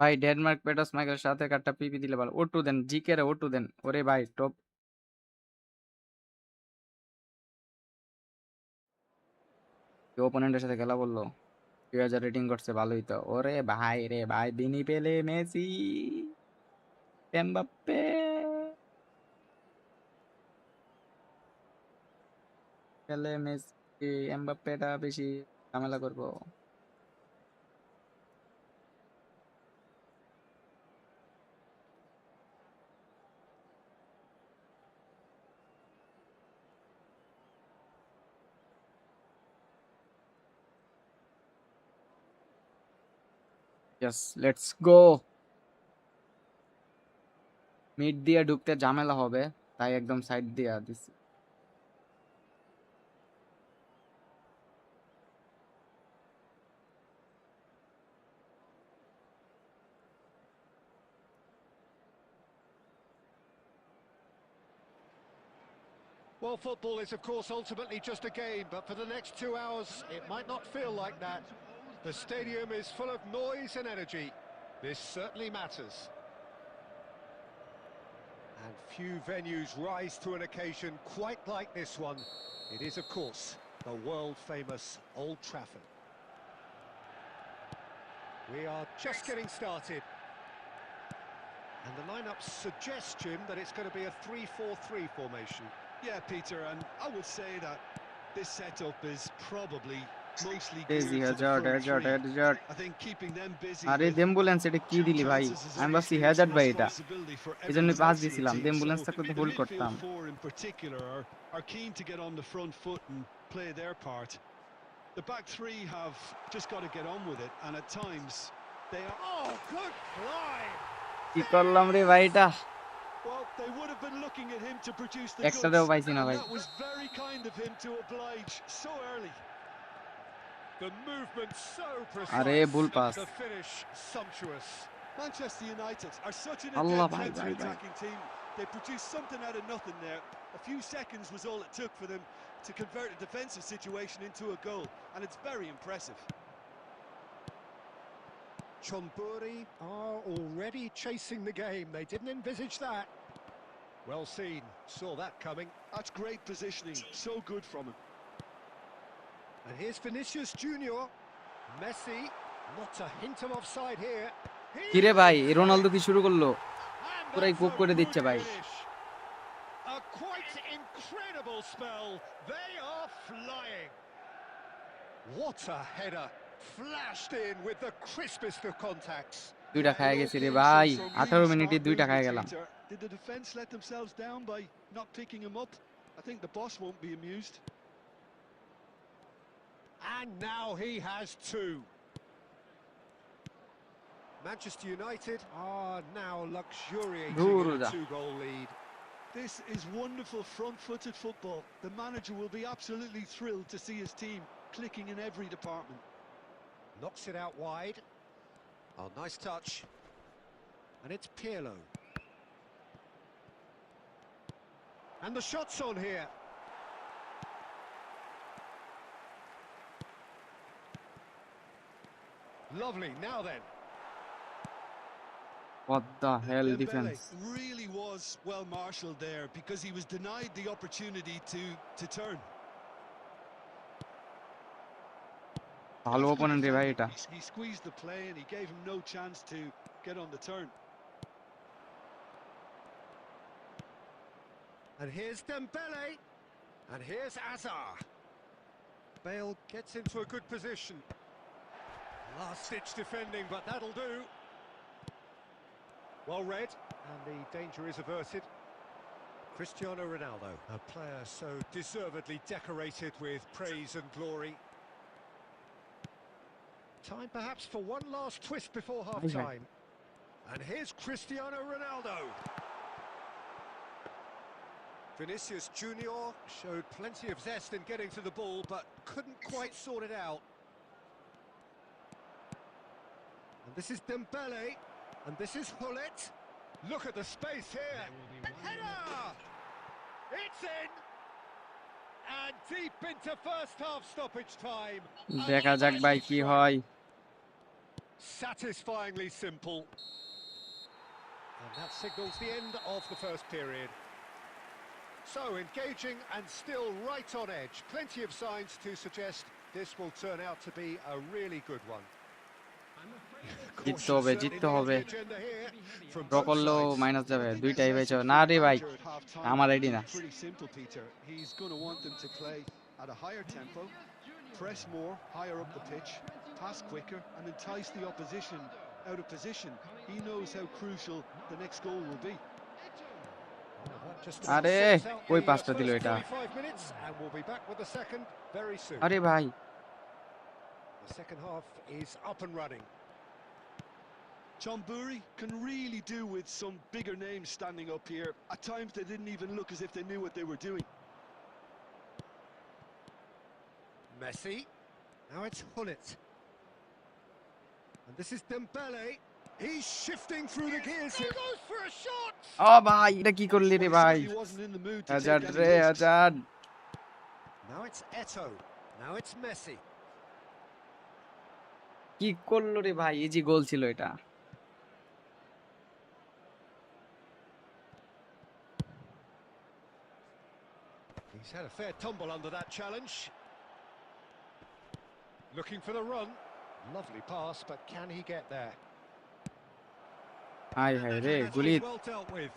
ভাই ডেনমার্ক পেটাস মাইকেল সাথে কাটটা পিপি দিলে ভালো। ওটু দেন, জিকে রে ওটু দেন। ওরে ভাই টপ ওপোনেন্টের সাথে খেলা বললো 2000 রেটিং করছে, ভালোই তো। ওরে ভাই রে ভাই, বিনি পেলে মেসি, এমবাপ্পে। পেলে মেসি, এমবাপ্পেটা বেশি ঝামেলা করবো। Yes let's go. মিড দিয়ে ঢুকতে ঝামেলা হবে, তাই একদম সাইড দিয়ে দিছি। Well, football is, of course, ultimately just a game, but for the next 2 hours, it might not feel like that. The stadium is full of noise and energy. This certainly matters. And And few venues rise to an occasion quite like this one. It is, of course, the world-famous Old Trafford. We are just getting started. And the lineup suggests, Jim, that it's going to be a 3-4-3 formation. Yeah, Peter, and I would say that this setup is probably mostly Easy geared to the hazard, front hazard, three. hazard. I think keeping them busy আরে with ambulance এটা কি two দিলি ভাই? chances is আমি an ভাবছি increased Hazard ভাই এটা, responsibility for এই জন্যই everyone পাস else in দিছিলাম। the যে team. অ্যাম্বুলেন্স So থাকলে তো the হোল্ড midfield করতাম। four in particular are keen to get on the front foot and play their part. The back three have just got to get on with it, and at times they are. Oh, good fly! কি করলাম রে ভাই এটা? Well, they would have been looking at him to produce the একটাতেও goods, পাইছি না and ভাই। that was very kind of him to oblige so early. The movement so আরে precise, ভুল pass. the finish sumptuous. Manchester United are such an Allah adept ভাই ভাই ভাই। counter-attacking team. They produced something out of nothing there. A few seconds was all it took for them to convert a defensive situation into a goal, and it's very impressive. Chonburi are already chasing the game. They didn't envisage that. Well seen, saw that coming. That's great positioning, so good from him. And here's Vinicius Junior. Messi, not a hint of offside here. কি রে ভাই, এই Ronaldo কি শুরু করলো? And পুরাই that's কোপ a করে good দিচ্ছে ভাই। finish. A quite incredible spell. They are flying. What a header. Flashed in with the crispest of contacts. দুইটা খায় It all গেছি রে came ভাই। from some 18 really মিনিটে smart দুইটা খায় movements, গেলাম। Peter. Did the defence let themselves down by not picking him up? I think the boss won't be amused. And now he has two. Manchester United are now luxuriating in a Durda. two-goal lead. This is wonderful front-footed football. The manager will be absolutely thrilled to see his team clicking in every department. Knocks it out wide. Oh, nice touch. And it's Pirlo. And the shot's on here. Lovely, now then. What the hell Dembele defense? really was well marshalled there because he was denied the opportunity to turn. ভালো That's good opponent রে ভাই defending. এটা। He squeezed the play and he gave him no chance to get on the turn. And here's Dembele. And here's Azar. Bale gets into a good position. Last-ditch defending, but that'll do. Well read, and the danger is averted. Cristiano Ronaldo, a player so deservedly decorated with praise and glory. Time perhaps for one last twist before half-time. And here's Cristiano Ronaldo. Vinicius Junior showed plenty of zest in getting to the ball, but couldn't quite sort it out. And this is Dembele, and this is Hullet. Look at the space here. Header! It's in! And deep into first half stoppage time. দেখা যাক ভাই কি হয়। Satisfyingly simple. And that signals the end of the first period. So engaging and still right on edge. Plenty of signs to suggest this will turn out to be a really good one. জিততে হবে, জিততে হবে। From draw both করলেও sides. Minus যাবে, দুইটাই বেঁচে না রে ভাই। আমার আইডি না। Pretty simple, Peter. He's going to want them to play at a higher tempo, press more, higher up the pitch, pass quicker, and entice the opposition out of position. He knows how crucial the next goal will be. আরে ওই পাসটা দিল এটা। আরে ভাই। The second half is up and running. Chonburi can really do with some bigger names standing up here. At times they didn't even look as if they knew what they were doing. Messi. Now it's Hullet. And this is Dembele. He's shifting through the gears here. Goes for a shot. ও ভাই এটা কি করলি রে ভাই? He wasn't in the mood to hazard take রে any risks. Hazard. Now it's Eto'o. Now it's Messi. কি করলো রে ভাই? ইজি গোল ছিল এটা। He's had a fair tumble under that challenge. Looking for the run. Lovely pass, but can he get there? Hi, hi, And re, that's Gulit. been well dealt with.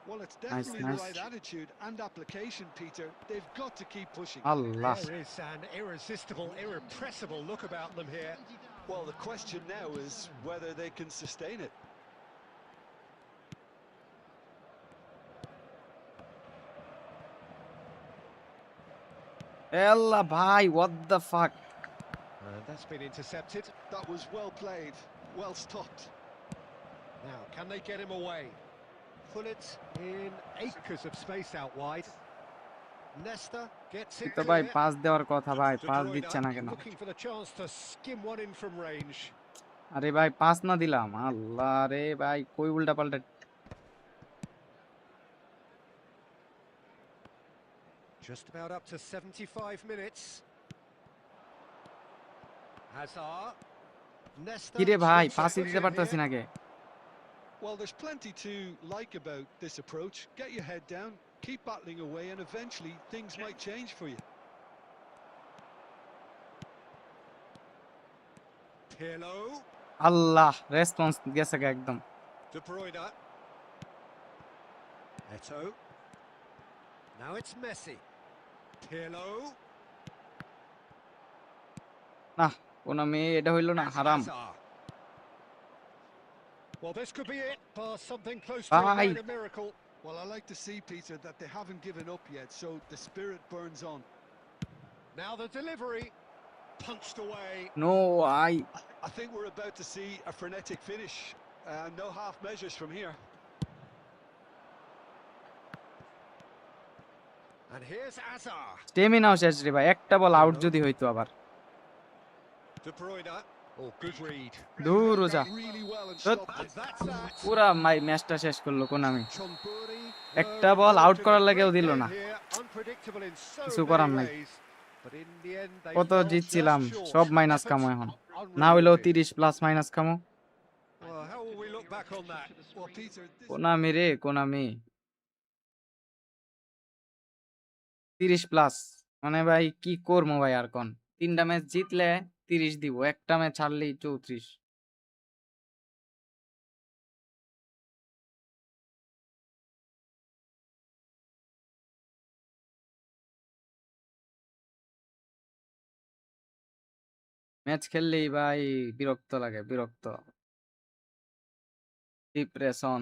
Well, it's Nice, definitely nice. the right attitude and application, Peter. They've got to keep pushing. Allah. There is an irresistible, irrepressible look about them here. Well, the question now is whether they can sustain it. Allah, bhai, what the fuck? And that's been intercepted. That was well played, well stopped. Now, can they get him away? Pull it in acres of space out wide. Nesta gets it তো ভাই clear. Pass দেওয়ার কথা ভাই, De pass Bruyne দিচ্ছে না কেন? looking for the chance to skim one in from range. আরে ভাই পাস না দিলাম, আল্লাহ রে ভাই, কই উল্টা পাল্টা। Just about up to 75 minutes. Hazard. Nesta. কি রে ভাই, sweeps পাসই it দিতে in পারতাছি here. না কে? Well, there's plenty to like about this approach. Get your head down, keep battling away, and eventually things might change for you. Pirlo. Allah, response গেছে গা একদম। De Bruyne. Eto. Now it's Messi. Pirlo. না, কোন মেয়ে এটা হইলো না, হারাম। Hazard. Well, this could be it. Past something close to a Bye. minor miracle. Well, I like to see, Peter, that they haven't given up yet, so the spirit burns on. Now the delivery. Punched away. No I. I think we're about to see a frenetic finish. No half measures from here. And here's Hazard. স্টেমিনাও শেষ রে ভাই, একটা ball out যদি হইতো আবার। De Bruyne. Oh, good read. দূর ও যা। Really well and But- stopped And it. that's that. পুরা ম্যাচটা শেষ করলো কোনামি। Chonburi একটা were ball out involved in করার a লাগেও great দিল game না। here, unpredictable in so কিছু many করার নাই। ways, but in the end they কত fell জিতছিলাম, just short. সব মাইনাস Effort কামো এখন। unrewarded. না হইলেও 30 প্লাস মাইনাস কামো। Well, how will we look back on that? Well, Peter, this Konami রে, কোনামি 30 প্লাস মানে ভাই কি করবো ভাই আর কোন? 3টা ম্যাচ জিতলে 30 দিব, একটা ম্যাচ হারলেই 34। ম্যাচ খেললেই ভাই বিরক্ত লাগে, বিরক্ত, ডিপ্রেশন।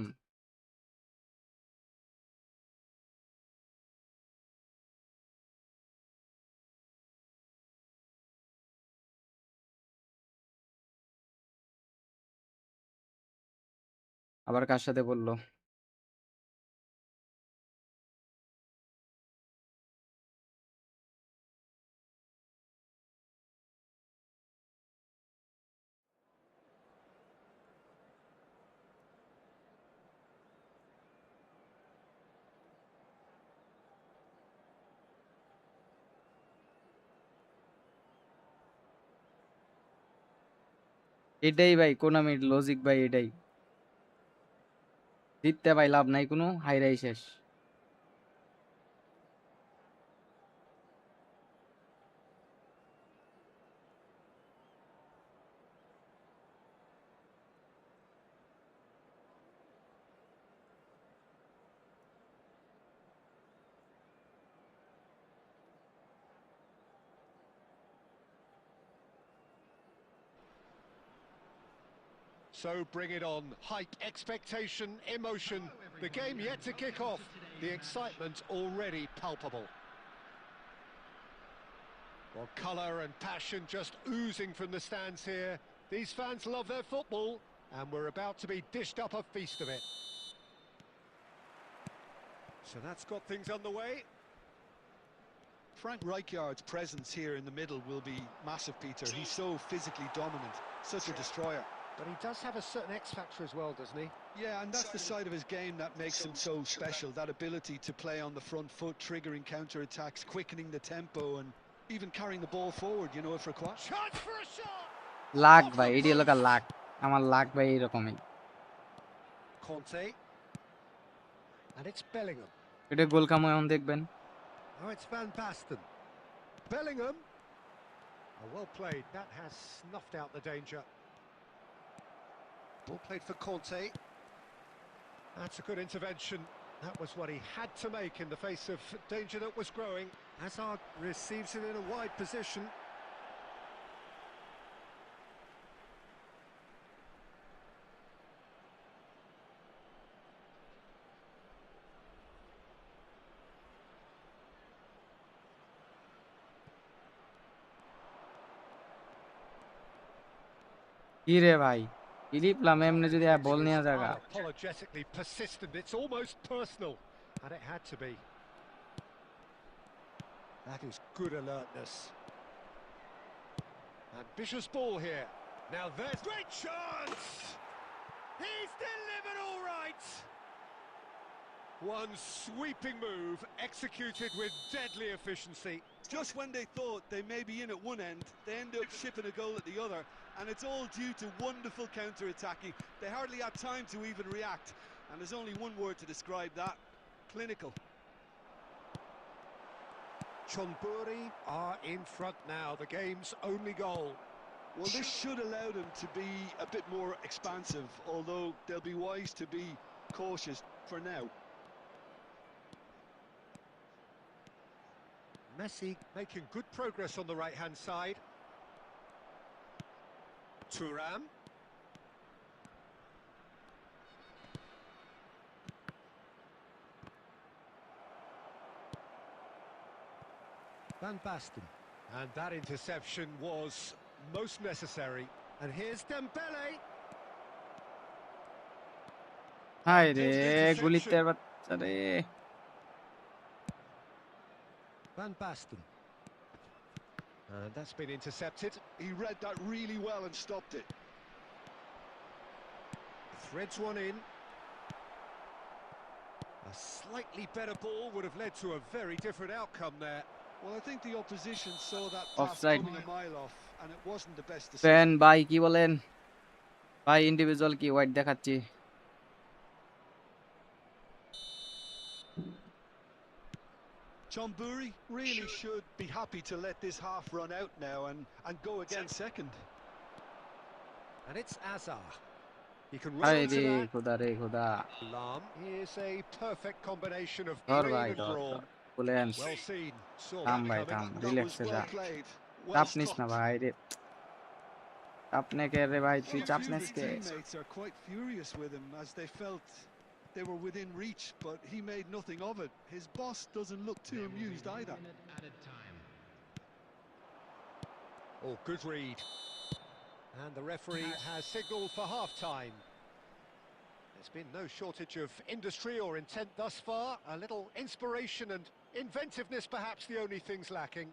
আবার কার সাথে বললো? এটাই ভাই কোনামির লজিক ভাই, এটাই। জিততে ভাই লাভ নাই কোনো, হাইরাই শেষ। So bring it on. Hype, expectation, emotion. The game yet to kick off. The excitement already palpable. Well, colour and passion just oozing from the stands here. These fans love their football, and we're about to be dished up a feast of it. So that's got things underway. Frank Rijkaard's presence here in the middle will be massive, Peter. He's so physically dominant, such a destroyer. But he does have a certain X factor as well, doesn't he? Yeah, and that's the side of his game that makes him so special, that ability to play on the front foot, triggering counter-attacks, quickening the tempo, and even carrying the ball forward, you know, if required. Chance for a shot! Lakh ভাই, এটি হলো লাখ। আমার লাখ ভাই এরকমই। Conte. And it's Bellingham. এটা গোল কামো এখন দেখবেন। Oh, it's Van Basten. Bellingham. Oh, well played. That has snuffed out the danger. Ball played for Conte. That's a good intervention. That was what he had to make in the face of danger that was growing. Hazard receives it in a wide position. কি রে ভাই Philipp Lahm এমনি যদি বল It নিয়ে is জায়গা unapologetically persistent. It's almost personal, and it had to be. That is good alertness. Ambitious ball here. Now there's great chance. He's delivered all right. One sweeping move executed with deadly efficiency. Just when they thought they may be in at one end, they end up shipping a goal at the other, and it's all due to wonderful counter-attacking. They hardly had time to even react, and there's only one word to describe that: clinical. Chonburi are in front now, the game's only goal. Well, this should allow them to be a bit more expansive, although they'll be wise to be cautious for now. Messi making good progress on the right-hand side. Thuram. Van Basten. And that interception was most necessary. And here's Dembele. হাই রে Interception. গুলিতে বাচ্চা রে Van Basten. And that's been intercepted. He read that really well and stopped it. Threads one in. A slightly better ball would have led to a very different outcome there. Well, I think the opposition saw that pass Offside. coming a mile off, and it wasn't the best decision. Fan ভাই কি বলেন ভাই individual কি white দেখাচ্ছি Chonburi really should be happy to let this half run out now and go again second. And it's Azar. He can হাই run into রে that. খোদা রে খোদা Lam is a perfect combination of ধর clean ভাই and ধর brawn. বুলেন্স Well seen. Saw থাম that ভাই coming. থাম That was রিল্যাক্সে যা well played. Well চাপ নিস না stopped. ভাই রে চাপ নে কে রে ভাই তুই Well, a চাপ few of নিস his K teammates are quite furious with him as they felt they were within reach, but he made nothing of it. His boss doesn't look too amused either. Oh, good read. And the referee has signalled for half-time. There's been no shortage of industry or intent thus far. A little inspiration and inventiveness, perhaps the only things lacking.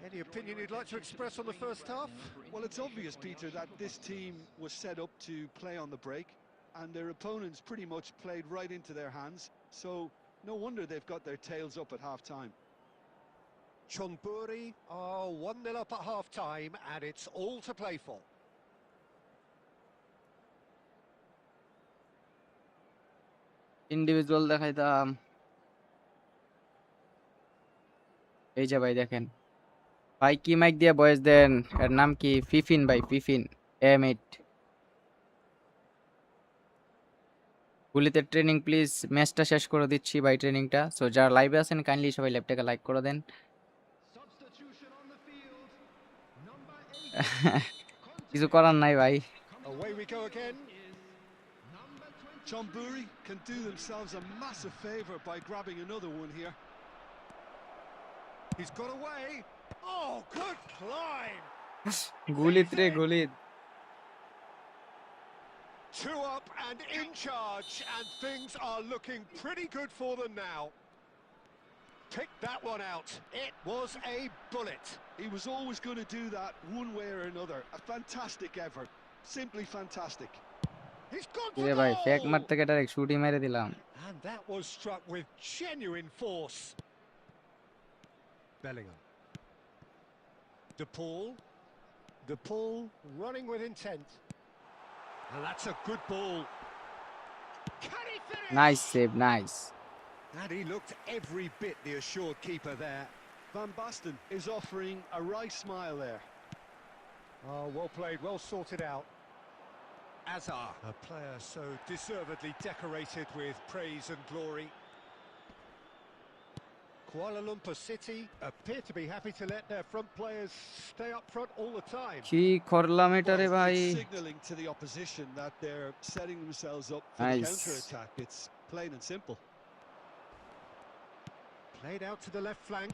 Any opinion you'd like to express on the first half? Well, it's obvious, Peter, that this team was set up to play on the break, and their opponents pretty much played right into their hands, so no wonder they've got their tails up at half-time. Chonburi are 1-0 up at half-time, and it's all to play for. Individual দেখাইতাম এই যে ভাই দেখেন ভাই কি mic দিয়ে voice দেন এর নাম কি ফিফিন ভাই ফিফিন M8 গুলিতে ট্রেনিং প্লিজ ম্যাচটা শেষ করে দিচ্ছি ভাই ট্রেনিংটা সো যারা লাইভে আছেন কাইন্ডলি সবাই ল্যাপটপে লাইক করে দেন কিছু করার নাই ভাই Away we go again. Chonburi can do themselves a massive favour by grabbing another one here. He's got away. Oh, good climb. গুলিত রে গুলিত Two up and in charge, and things are looking pretty good for them now. Pick that one out. It was a bullet. He was always going to do that one way or another. A fantastic effort. Simply fantastic. He's gone রে for ভাই fake goal. মারতে গিয়ে direct শুটই মেরে দিলাম And that was struck with genuine force. Bellingham. De Paul running with intent. And that's a good ball. Can he finish? Nice save nice And he looked every bit the assured keeper there. Van Basten is offering a right smile there. Oh, well played, well sorted out. Azar, a player so deservedly decorated with praise and glory. Kuala Lumpur City appear to be happy to let their front players stay up front all the time. কি করলাম এটা রে ভাই It's signalling to the opposition that they're setting themselves up for the Nice. counter-attack. It's plain and simple. Played out to the left flank.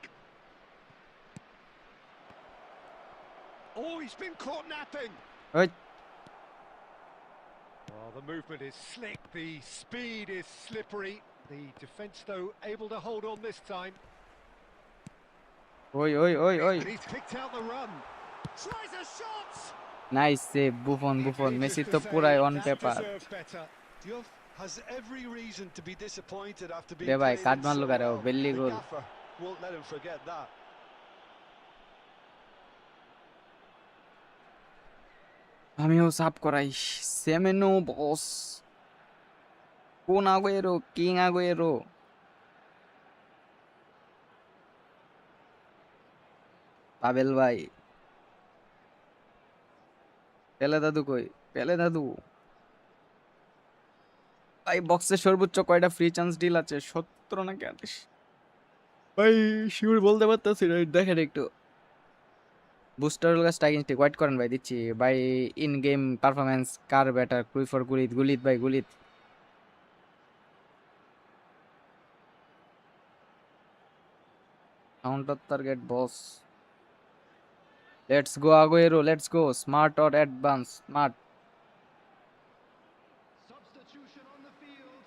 Oh, he's been caught napping. ওই Oh, the movement is slick, the speed is slippery. The defence, though, able to hold on this time. ওই ওই ওই ওই And he's picked out the run. Tries a shot! Nice save Buffon Buffon Messi তো পুরাই on That paper deserved better. Diouf has every reason to be disappointed after being রে ভাই played cut in মারলো so কারে well. বেল্লি The goal gaffer won't let him forget that. আমিও sub করাই সেমেনো বস কোন Aguero king Aguero Pavel ভাই Pele দাদু কই পেলে দাদু ভাই বক্সে সর্বোচ্চ কয়টা ফ্রি চান্স ডিল আছে 17 নাকি 28 ভাই শিওর বলতে পারতেছি না দেখেন একটু বুস্টার হল স্ট্রাইকিং স্টিক ওয়েট করেন ভাই দিচ্ছি ভাই ইন গেম পারফরম্যান্স কার better Cruyff for Gullit Gullit ভাই Gullit counter target boss let's go Aguero let's go smart or advance smart Substitution on the field.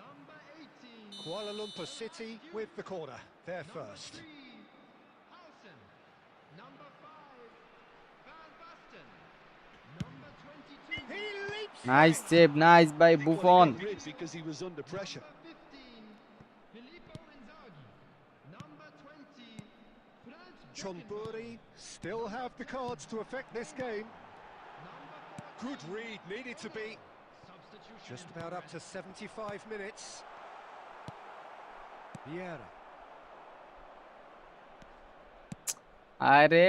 Number 18. Kuala Lumpur City with the corner. They're Number first. 3. Housen. Number 5. Van Basten. Number 22. He leaps nice in. Save nice বাই Well, he Buffon got rid because he was under pressure. Number 15. Filippo Inzaghi. Number 20. Franz Beckenbauer. Chonburi still have the cards to affect this game. Number 14. Good read, needed to be. Substitution Just in about up to progress. 75 minutes. Vieira. আরে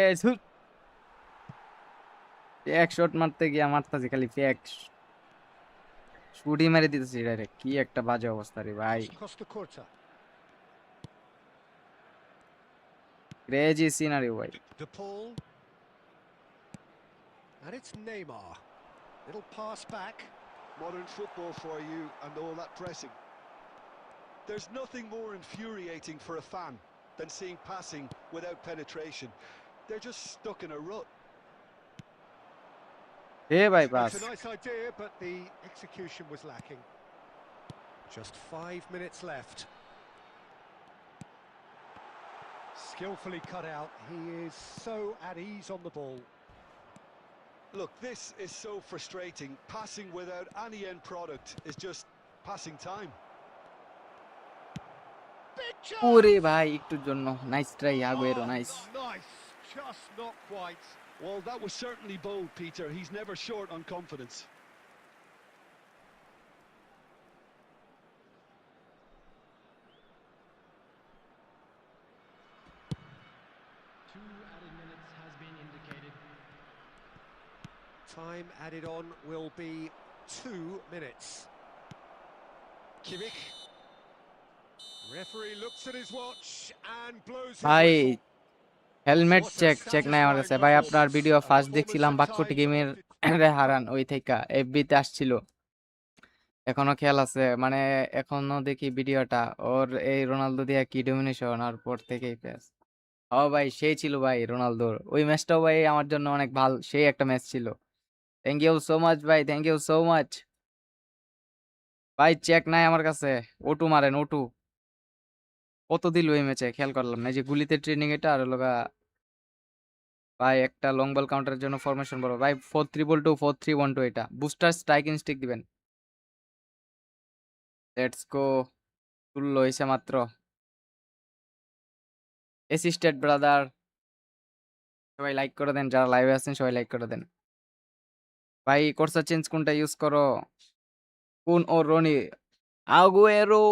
এক shot মারতে গিয়া মারতাছি খালি fake শুটি মেরে দিতেছি direct কি একটা বাজে অবস্থা রে ভাই Costa Curta. ক্রেজি সিনারি ভাই De Paul. And it's Neymar. Little pass back. Modern football for you and all that pressing. There's nothing more infuriating for a fan than seeing passing without penetration. They're just stuck in a rut. এ ভাই pass It's a nice idea, but the execution was lacking. Just 5 minutes left. Skillfully cut out. He is so at ease on the ball. Look, this is so frustrating. Passing without any end product is just passing time. Big ওরে chance! ভাই একটুর জন্য nice try Aguero Oh, nice nice. Just not quite. Well, that was certainly bold, Peter. He's never short on confidence. Two added minutes has been indicated. Time added on will be 2 minutes. Kimmich. Referee looks at his watch and blows his ভাই whistle. Helmet check নাই আমার কাছে ভাই আপনার video first দেখছিলাম বাক্যটি গেমের হারান ওই থেকে এফবি তে আসছিল এখনো খেয়াল আছে মানে এখনো দেখি ভিডিওটা ওর এই রোনালদো দিয়া কি ডমিনেশন আর পর থেকেই প্যাস ও ভাই সেই ছিল ভাই রোনালদোর ওই ম্যাচটাও ভাই আমার জন্য অনেক ভালো সেই একটা ম্যাচ ছিল থ্যাংক ইউ সো মাচ ভাই থ্যাংক ইউ সো মাচ ভাই চেক নাই আমার কাছে ওটু মারেন ওটু কত দিল ওই ম্যাচে খেয়াল করলাম না এই যে গুলিতে ট্রেনিং এটা আর লগা ভাই একটা লং বল কাউন্টারের জন্য ফরমেশন বলো ভাই 4-3-2 4-3-1-2 এটা বুস্টার স্ট্রাইক ইনস্টিক দিবেন লেটস গো তুললো হইছে মাত্র অ্যাসিস্টেড ব্রাদার সবাই লাইক করে দেন যারা লাইভে আছেন সবাই লাইক করে দেন ভাই কোর্সা চেঞ্জ কোনটা ইউজ করো কোন ও রনি আগুয়েরো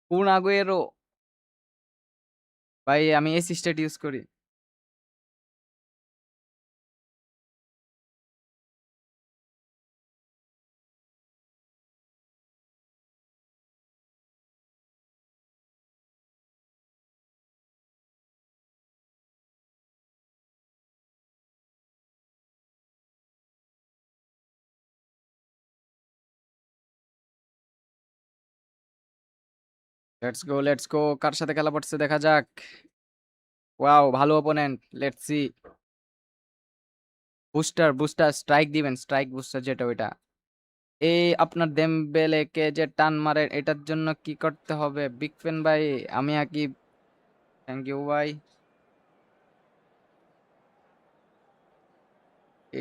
কুন আগুয়েরো ভাই আমি অ্যাসিস্ট্যান্ট ইউজ করি। লেটস গো কার সাথে খেলা পড়ছে দেখা যাক। ওয়াও ভালো opponent, let's C. Booster strike দিবেন, স্ট্রাইক বুস্টার যেটা ওইটা। এই আপনার দেমবেলেকে যে টান মারেন এটার জন্য কি করতে হবে বিগ ফ্যান ভাই? আমি আকিব, থ্যাংক ইউ ভাই।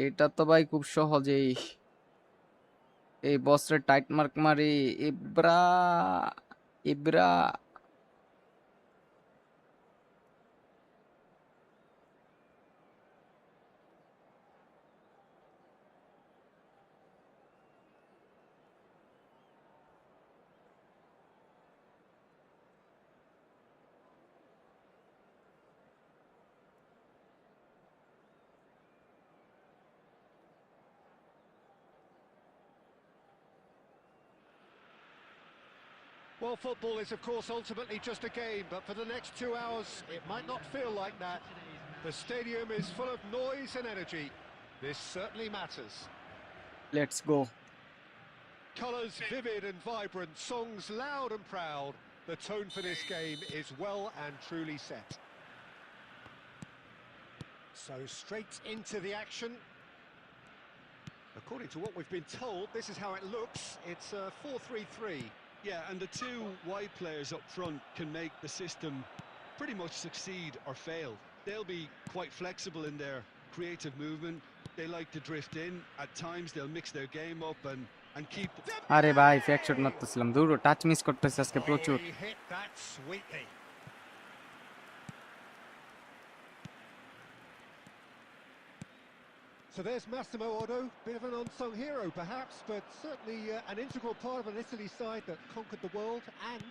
এটা তো ভাই খুব সহজেই, এই বসরে টাইট মার্ক মারি। Ibra Ibra Well, football is, of course, ultimately just a game, but for the next 2 hours, it might not feel like that. The stadium is full of noise and energy. This certainly matters. Let's go. Colours vivid and vibrant, songs loud and proud. The tone for this game is well and truly set. So straight into the action. According to what we've been told, this is how it looks. It's a 4-3-3. Yeah, and the two wide players up front can make the system pretty much succeed or fail. They'll be quite flexible in their creative movement. They like to drift in. At times they'll mix their game up and keep... আরে ভাই fake shot মারতেছিলাম, দূর touch miss করতেছে আজকে প্রচুর। He hit that sweetly. So there's Massimo Otto, bit of an unsung hero perhaps, but certainly an integral part of an Italy side that conquered the world and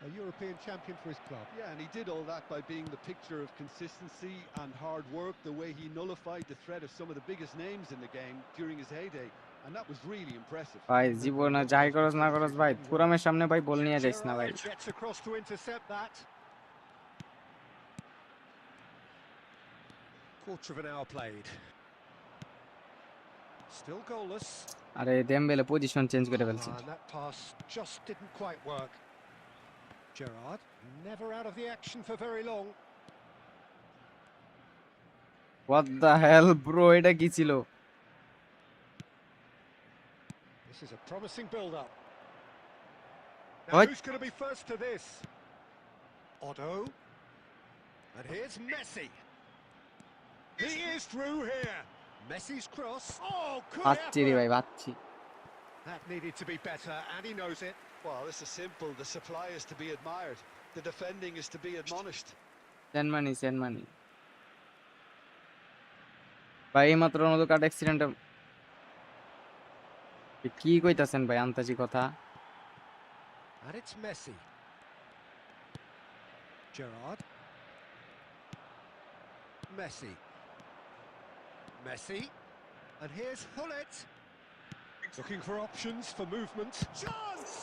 a European champion for his club. Yeah, and he did all that by being the picture of consistency and hard work, the way he nullified the threat of some of the biggest names in the game during his heyday, and that was really impressive. ভাই জীবনে যাই করস না করস ভাই, থুরামের সামনে ভাই বল নিয়ে যাইস না ভাই। Gerrard gets across to intercept that. Quarter of an hour played. Still goalless. আরে দেমবেলে পজিশন চেঞ্জ করে ফেলছে। And that pass just didn't quite work. Gerrard never out of the action for very long. What the hell bro, এটা কি ছিল? This is a promising build-up. Now What? who's going to be first to this? Otto. And here's Messi. He is through here. Messi's cross. Oh, good পাচ্ছি রে ভাই effort. পাচ্ছি। That needed to be better, and he knows it. Well, this is simple. The supply is to be admired. The defending is to be admonished. Send money ভাই, এই মাত্র নতুন card accident. কি কইতাছেন ভাই আন্তাজি কথা? And it's Messi. Gerrard. Messi. Messi. And here's Hullet. Looking for options for movement. Chance!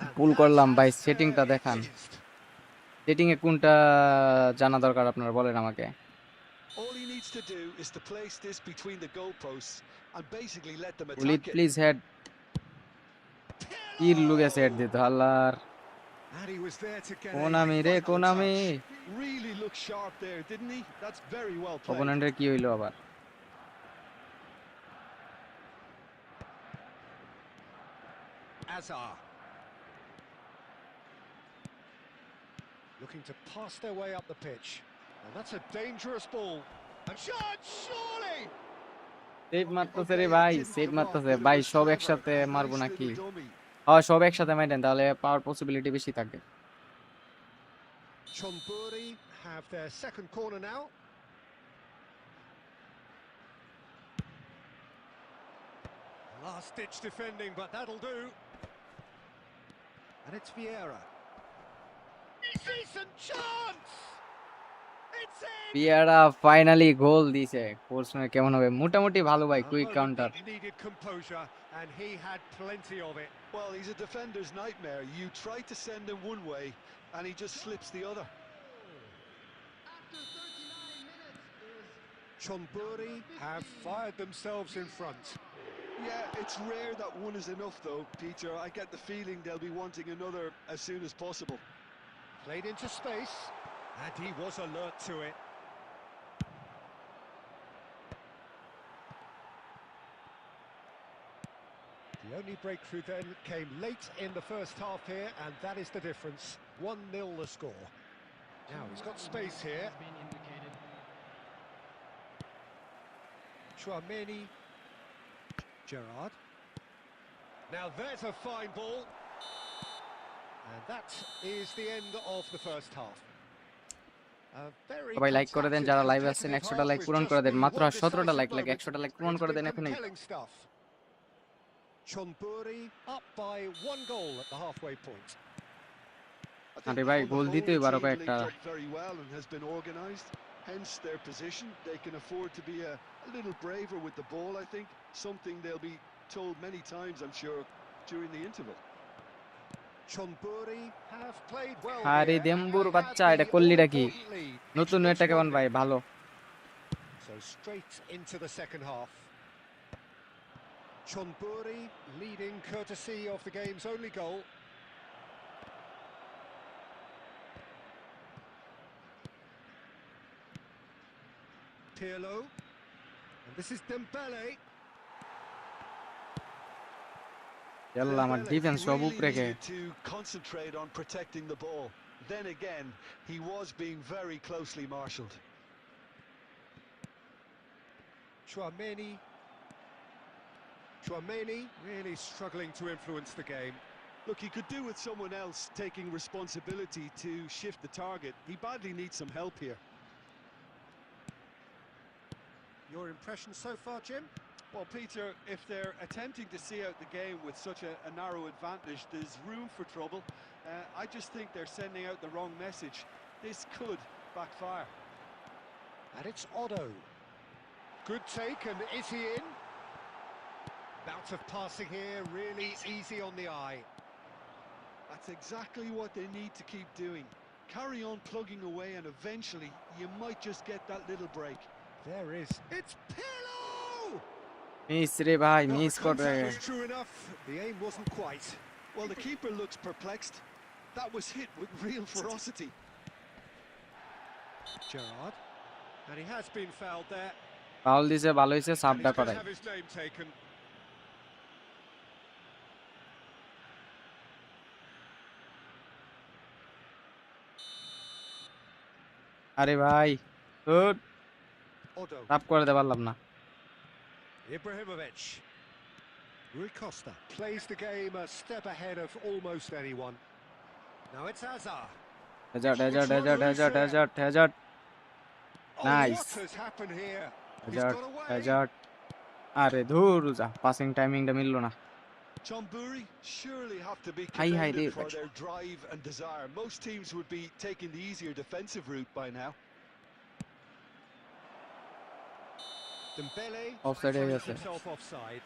And ভুল that's করলাম ভাই, as সেটিংটা it দেখান। is. সেটিং এ কোনটা জানা দরকার আপনার বলেন আমাকে। All he needs to do is to place this between the goalposts and basically let them Walid attack it. Please head. কি লুগে সেট দিত আল্লাহর। And he was there to get a Konami রে final Konami. touch. Really looked sharp there, didn't he? That's very well played. অপোনেন্টের কি হইলো আবার? Azar. Looking to pass their way up the pitch. And that's a dangerous ball. And shot, surely! Save মারতেছে Okay, রে it ভাই, didn't save come off, মারতেছে but it ভাই, was সব clever. একসাথে মারবো Nice নাকি? little dummy. হ্যাঁ সব একসাথে মারেন তাহলে পাওয়ার পসিবিলিটি বেশি থাকে। Chonburi have their second corner now. Last-ditch defending, but that'll do. And it's Vieira. Decent chance! It's in! পিয়ারা ফাইনালি গোল দিছে। কোর্স কেমন হবে? মোটামুটি ভালো ভাই, A quick moment counter. that needed composure, and he had plenty of it. Well, he's a defender's nightmare. You try to send him one way, and he just slips the other. After 39 minutes is Chonburi have fired themselves in front. Yeah, it's rare that one is enough, though, Peter. I get the feeling they'll be wanting another as soon as possible. Played into space, and he was alert to it. The only breakthrough then came late in the first half here, and that is the difference. 1-0 the score. Now he's got space here. has been indicated. Chouameni. Gerrard. Now there's a fine ball. And that is the end of the first half. A very সবাই like করে দেন, যারা লাইভে আছেন competitive 100টা half like with পূরণ just করে দেন। the মাত্র one 17টা like decisive লাগে, moment. 100টা like Going পূরণ to করে be দেন এখনই। compelling stuff. Chonburi up by 1 goal at the halfway point. I think আরে ভাই on the গোল whole, দিতেই the পারো team কয়েকটা। linked up very well and has been organised. Hence their position. They can afford to be a little braver with the ball, I think. Something they'll be told many times, I'm sure, during the interval. Chonburi have played well আরে here, and দেম্বুর they বাচ্চা, have এটা the করলিটা কি? all-important lead. নতুন It's এটা just কেমন 1-0. ভাই? ভালো। So straight into the second half. Chonburi leading courtesy of the game's only goal. Pirlo. And this is Dembele. ইয়াল্লা আমার Dembele, ডিফেন্স he সব really উপরে কে। needed to concentrate on protecting the ball. Then again, he was being very closely marshalled. Chouameni. Chouameni really struggling to influence the game. Look, he could do with someone else taking responsibility to shift the target. He badly needs some help here. Your impression so far, Jim? Well, Peter, if they're attempting to see out the game with such a narrow advantage, there's room for trouble. I just think they're sending out the wrong message. This could backfire. And it's Otto. Good take, and is he in? Bout of passing here, really easy on the eye. That's exactly what they need to keep doing. Carry on plugging away, and eventually you might just get that little break. There is. It's Pirlo! Miss রে ভাই, Well, miss the করে। contact was true enough. The aim wasn't quite. Well, the keeper looks perplexed. That was hit with real ferocity. Gerrard. And he has been fouled there. Foul দিছে, ভালো হইছে, And সাবডা he's going করাই। to have his name taken. আরে ভাই ধুর, Otto. Sub করে দিতে পারলাম না। Ibrahimovic. Rui Costa plays the game a step ahead of almost anyone. Now it's Hazard. Hazard hazard hazard hazard hazard hazard Oh, Nice. what has happened here? He's hazard got away. Hazard. আরে ধুর যা, passing টাইমিংটা মিললো না। Chonburi surely have to be Hi, hi, commended Dave. for their drive and desire. Most teams would be taking the easier defensive route by now. Dembele Offside হয়ে finds গেছে। himself offside.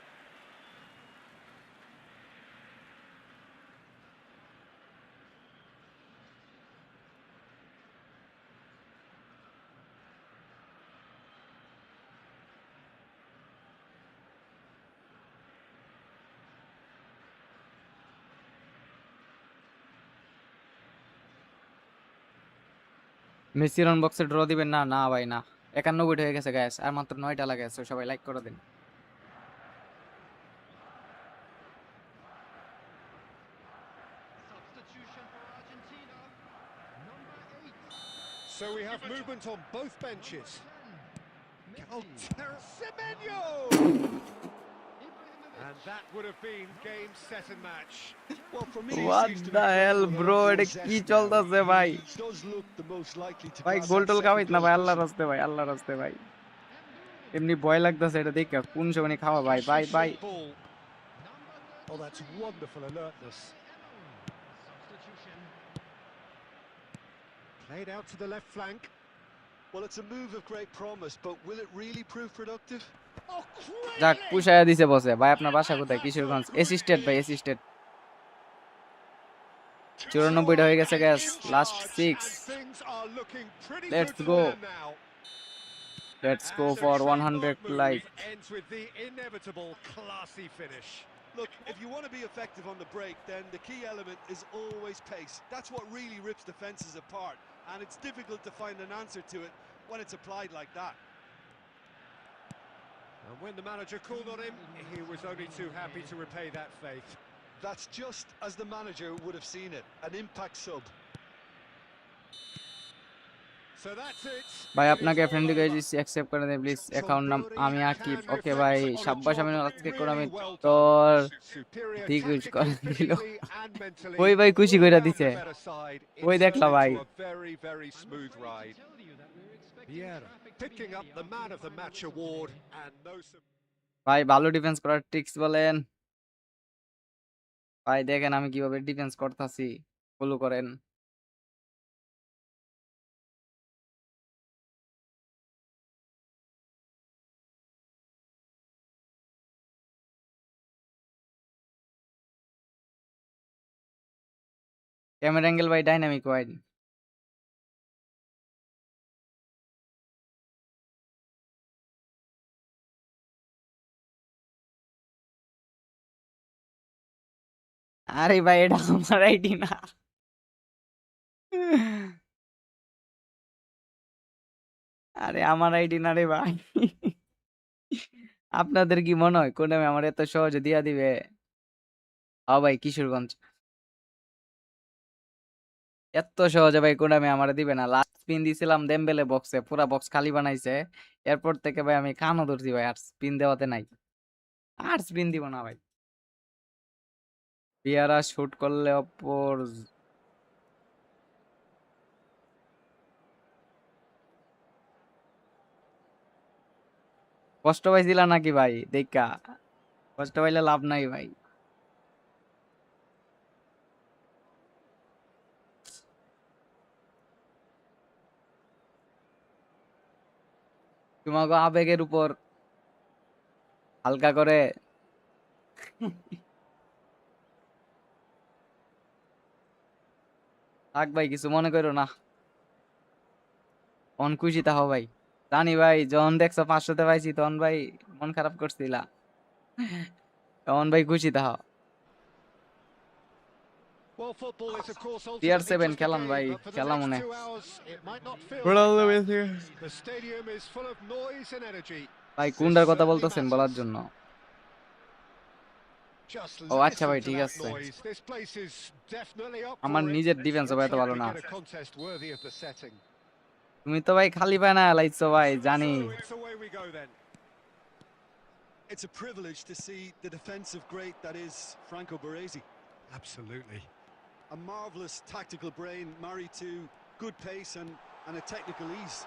Messi run বক্সে draw দিবেন না? না ভাই না, 91 হয়ে গেছে গাইস, আর মাত্র 9টা লাগে আছে। সবাই লাইক করে দিন। Substitution for Argentina. Number 8. So we have movement on both benches. 10. Oh, Messi. Semenyo! Ibrahimovic. And that would have been game, set and match. Well, for me, he What seems to be the playing hell, with bro? overall এটা zest কি now. চলতেছে ভাই? He does look the most likely to ভাই grab goal that toll second খাওয়াইত না goal ভাই, আল্লাহর position. রাস্তে ভাই, আল্লাহর রাস্তে ভাই। এমনি ভয় লাগতেছে এটা দেখে, কোন সময় খাওয়া ভাই ভাই ভাই। Ball. Number Oh, that's wonderful alertness. 30. Played out to the left flank. Well, it's a move of great promise, but will it really prove productive? Oh, যাক greatly! পুষায়া দিছে বসে ভাই আপনার বাসা কোথায় That's a Kishoreganj great assisted ভাই finish. Assisted Two 94টা হয়ে গেছে and gas in last charge, 6 and things are looking pretty Let's good for go. them now. Let's go And a for trademark 100 move like. ends with the inevitable classy finish. Look, if you want to be effective on the break, then the key element is always pace. That's what really rips defences apart, and it's difficult to find an answer to it when it's applied like that. And when the manager called on him, he was only too happy to repay that faith. That's just as the manager would have seen it, an impact sub. So that's it. ভাই It is আপনাকে all friend request over. দিচ্ছি accept করে দেন please account নাম Tombroni আমি Akib can okay reflect ভাই on a সাব্বাস job Aminul আজকে করে আমি really well তোর done. Superior ঠিক করে tactically, দিল physically and mentally. ওই ভাই খুশি All কইরা round দিছে the better side. It ওই দেখলা turned ভাই into a very, very smooth ride. Vieira picking up the Man of the Match award and no ভাই ভালো ডিফেন্স করার ট্রিক্স বলেন ভাই দেখেন আমি কিভাবে ডিফেন্স করতেছি ফলো করেন ক্যামেরা অ্যাঙ্গেল ভাই ডাইনামিক ওয়াইড আরে ভাই এটা আমার আইডি না আরে আমার আইডি না রে ভাই আপনাদের কি মনে হয় কোন আমার এত সহজে দিয়া দিবে ও ভাই কিশোরগঞ্জ এত সহজে ভাই কোন আমি আমার দিবে না লাস্ট স্পিন দিছিলাম দেমবেলে বক্সে পুরা বক্স খালি বানাইছে এরপর থেকে ভাই আমি কানও ধরছি ভাই আর স্পিন দেওয়াতে নাই আর স্পিন দিব না ভাই পিয়ারা শুট করলে অপর কষ্ট পাইছিলা নাকি ভাই দেখা কষ্ট পাইলে লাভ নাই ভাই তোমাকে আবেগের উপর হালকা করে থাক ভাই কিছু মনে করো না অন খুশি তাহো ভাই জানি ভাই যখন দেখছো 500তে পাইছি তখন ভাই মন খারাপ করছিলা তখন ভাই খুশি তাহো Well, football is of course ultimately CR7 just a খেলাম game, ভাই but for the খেলা next মনে 2 hours it might not feel like that. The stadium is full of noise and energy. ভাই This কোনটার কথা certainly বলতেছেন বলার matters. জন্য Just ও আচ্ছা listen ভাই to ঠিক that আছে noise. This place is definitely up আমার for it. নিজের ডিফেন্স হবে এত Let's ভালো hope we না get a contest worthy of the setting. তুমি তো ভাই খালি পায় না লাইছো ভাই জানি So it's away we go then. It's a privilege to see the defensive great that is Franco Baresi. Absolutely. A marvellous tactical brain married to good pace and a technical ease.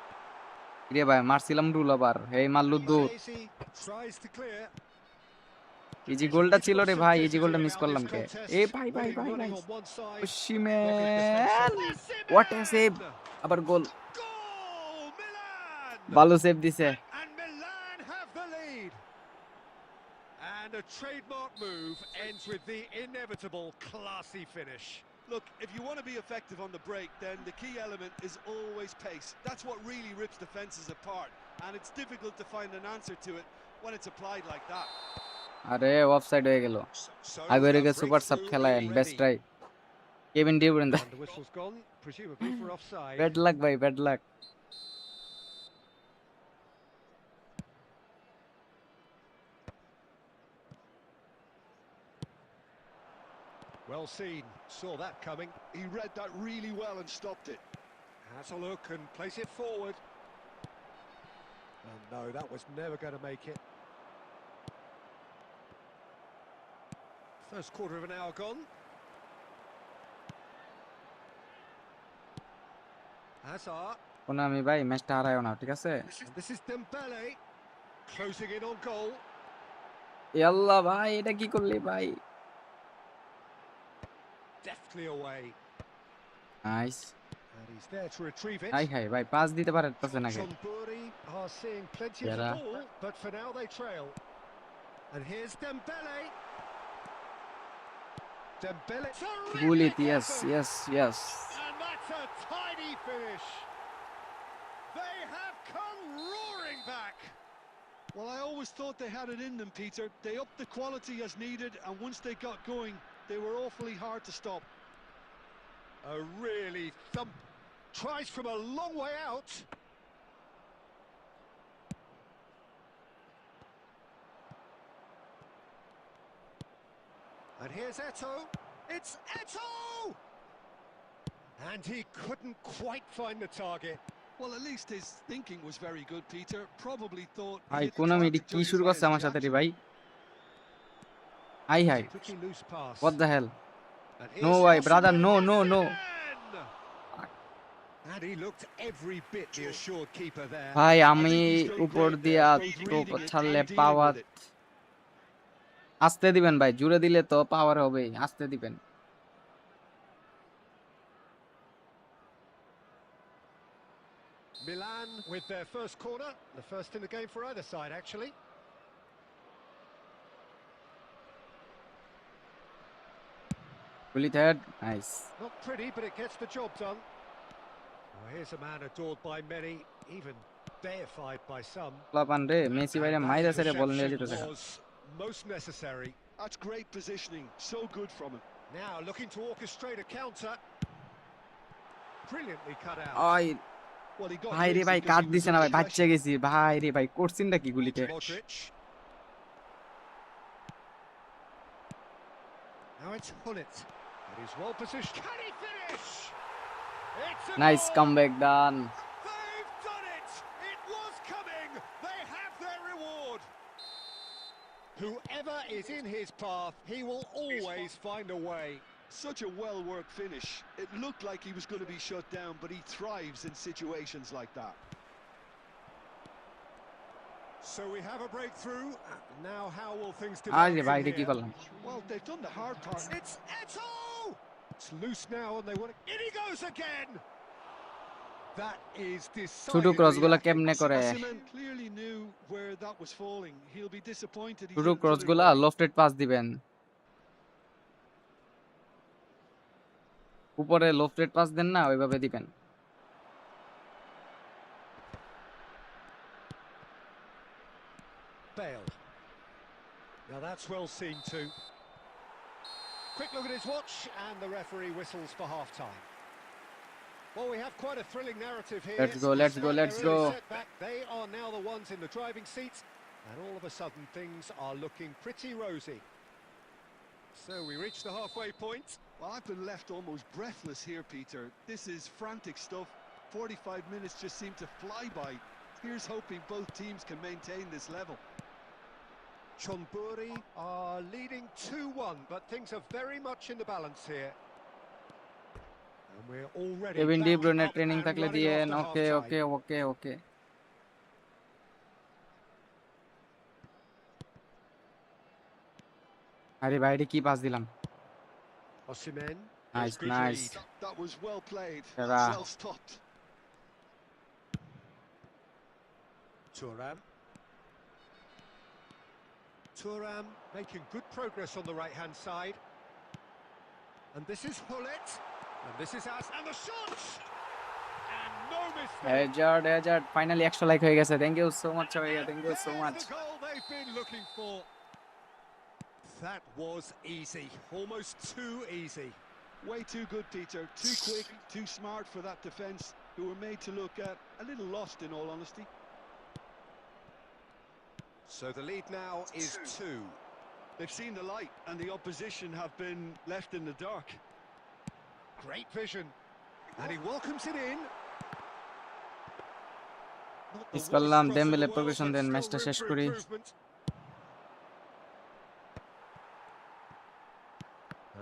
রে ভাই মারছিলাম rule আবার এই মাল্লু দূর Baresi tries to clear. Easy There's a গোলটা little ছিল bit of রে ভাই some easy গোলটা business মিস around করলাম this কে contest. এ ভাই ভাই Winning ভাই running ভাই on one side, ওশিম্যান defensive. What a save আবার গোল Goal! Milan! ভালো সেভ দিছে And Milan have the lead. And a trademark move ends with the inevitable classy finish. Look, if you want to be effective on the break, then the key element is always pace. That's what really rips defences apart, and it's difficult to find an answer to it when it's applied like that. আরে offside হয়ে গেল So আগুয়েরোকে a super sub breakthrough খেলায় best already. Try Kevin De Bruyne And the whistle's gone, presumably for offside. Bad luck ভাই bad luck Well seen, saw that coming. He read that really well and stopped it. Has a look and plays it forward. And no, that was never going to make it. First quarter of an hour gone. Hazard. কোন আমি ভাই ম্যাচটা হারায়ও না ঠিক আছে And this is Dembele. Closing in on goal. ইয়াল্লাহ ভাই এটা কি করলি ভাই Deftly away. Nice And he's there to retrieve it. High high ভাই পাস দিতে পারতেছে না কে Chonburi are seeing plenty of Yara. the ball, but for now they trail. And here's Dembele. Dembele. গুলি Terrific yes effort. Yes yes And that's a tidy finish. They have come roaring back. Well, I always thought they had it in them, Peter. They upped the quality as needed, and once they got going, they were awfully hard to stop. A really thump. Tries from a long way out. And here's Eto'o. It's Eto'o! And he couldn't quite find the target. Well, at least his thinking was very good, Peter. Probably thought he ভাই hit the কোন মিডি target কি just শুরু as high করছে as আমার his সাথে রে action. ভাই হাই It's হাই a pretty loose pass. What the hell And no here's ভাই brother Osimhen no no gets no it in! And he looked every bit the assured keeper there. ভাই I আমি think he's done উপর great দিয়া there, both তো reading it ছাড়লে and dealing power with it. আসতে দিবেন ভাই জুড়ে দিলে তো পাওয়ার হবে আসতে দিবেন Milan with their first corner, the first in the game for either side actually. গুলি head nice Not pretty, but it gets the job done. Well, here's a man adored by many, even deified by some. পোলাপান রে Messi ভাইরে And that মাইরা ছেড়ে বল নিয়ে interception যেতেছে was most necessary. That's great positioning. So good from him. Now looking to orchestrate a counter. Brilliantly cut out. ওই Well, he got ভাই রে his ভাই because কাট he was দিছে না under ভাই বাচ্চা pressure. গেছি ভাই রে ভাই করছিনটা কি গুলিতে Modric. Now it's Hullet. It is well positioned. Can he finish? It's a nice goal! Comeback done They've done it! It was coming! They have their reward! Whoever is in his path, he will always find a way. Such a well-worked finish. It looked like he was going to be shut down, but he thrives in situations like that. So we have a breakthrough. Now how will things আরে develop ভাই from রে কি here? করলাম Well, they've done the hard part. It's Eto'o! It's loose now and they want it. In he goes again! That is ছোট cross decidedly গুলা lacking. কেমনে করে Osimhen clearly knew where that was falling. He'll be disappointed he ছোট didn't cross put it গুলা away. Lofted pass দিবেন উপরে lofted pass দেন না ওইভাবে দিবেন Bale. Now that's well seen too. Quick look at his watch and the referee whistles for half-time. Well, we have quite a thrilling narrative here. Let's go, let's go, Despite let's their early go. setback, they are now the ones in the driving seat, and all of a sudden things are looking pretty rosy. So we reach the halfway point. Well, I've been left almost breathless here, Peter. This is frantic stuff. 45 minutes just seem to fly by. Here's hoping both teams can maintain this level. Chonburi are leading 2-1, but things are very much in the balance here. And we're already Kevin De back ব্রুইনের up training and থাকলে running দিয়েন after ওকে half-time. ওকে ওকে ওকে আরে ভাই রে কি pass দিলাম Osimhen. Nice Good nice read. That was well played. Yara. Well stopped. Thuram. Thuram making good progress on the right-hand side. And this is Hullet. And this is us. And the shot! And no mistake. Hazard finally 100 like হয়ে গেছে thank you so much ভাইয়া thank you so There's much the goal they've been looking for. That was easy. Almost too easy. Way too good, Peter. Too quick, too smart for that defence, who were made to look a little lost, in all honesty. So the lead now is 2. They've seen the light, and the opposition have been left in the dark. Great vision. And he welcomes it in. Not the miss worst করলাম cross in Dembele the world, progression but দেন still ম্যাচটা room শেষ for করি improvement.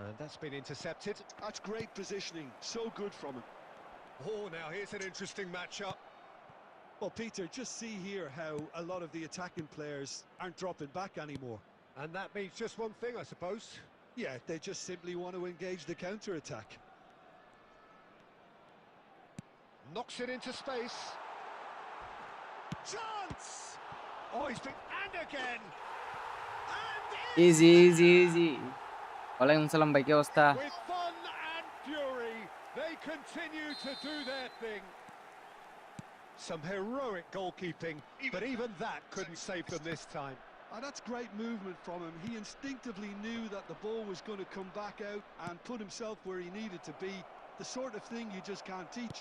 And that's been intercepted. That's great positioning. So good from him. Oh, now here's an interesting matchup. Well, Peter, just see here how a lot of the attacking players aren't dropping back anymore. And that means just one thing, I suppose. Yeah, they just simply want to engage the counter-attack. Knocks it into space. Chance! Oh, he's been... And again! And easy easy easy ওয়ালাইকুম সালাম ভাই কি অবস্থা with fun and fury, they continue to do their thing. Some heroic goalkeeping, but even that couldn't save them this time. That's great movement from him. He instinctively knew that the ball was going to come back out and put himself where he needed to be. The sort of thing you just can't teach.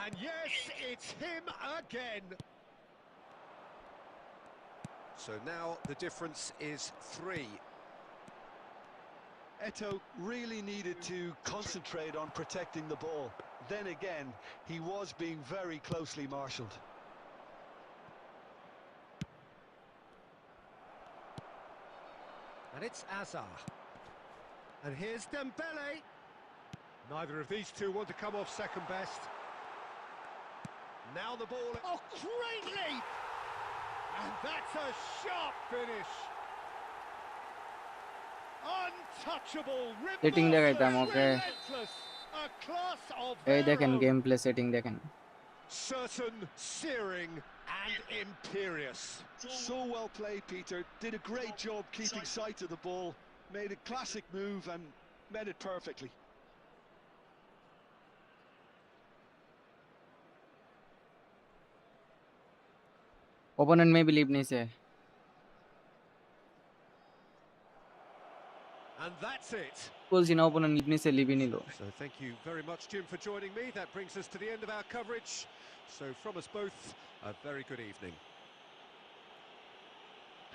And yes, it's him again. So now the difference is 3. Eto'o really needed to concentrate on protecting the ball. Then again, he was being very closely marshalled. And it's Azar. And here's Dembele. Neither of these two want to come off second best. Now the ball... Oh, great leap! And that's a sharp finish. Untouchable, setting দেখাইতাম ওকে relentless, a class of এই their দেখেন own. Game play setting দেখেন Certain, searing and imperious. So well played, Peter. Did a great job keeping sight of the ball. Made a classic move and met it perfectly. Opponent maybe leave নিছে And that's it. বলছি না opponent leave নিছে লিভই নিল So thank you very much, Jim, for joining me. That brings us to the end of our coverage. So from us both, a very good evening.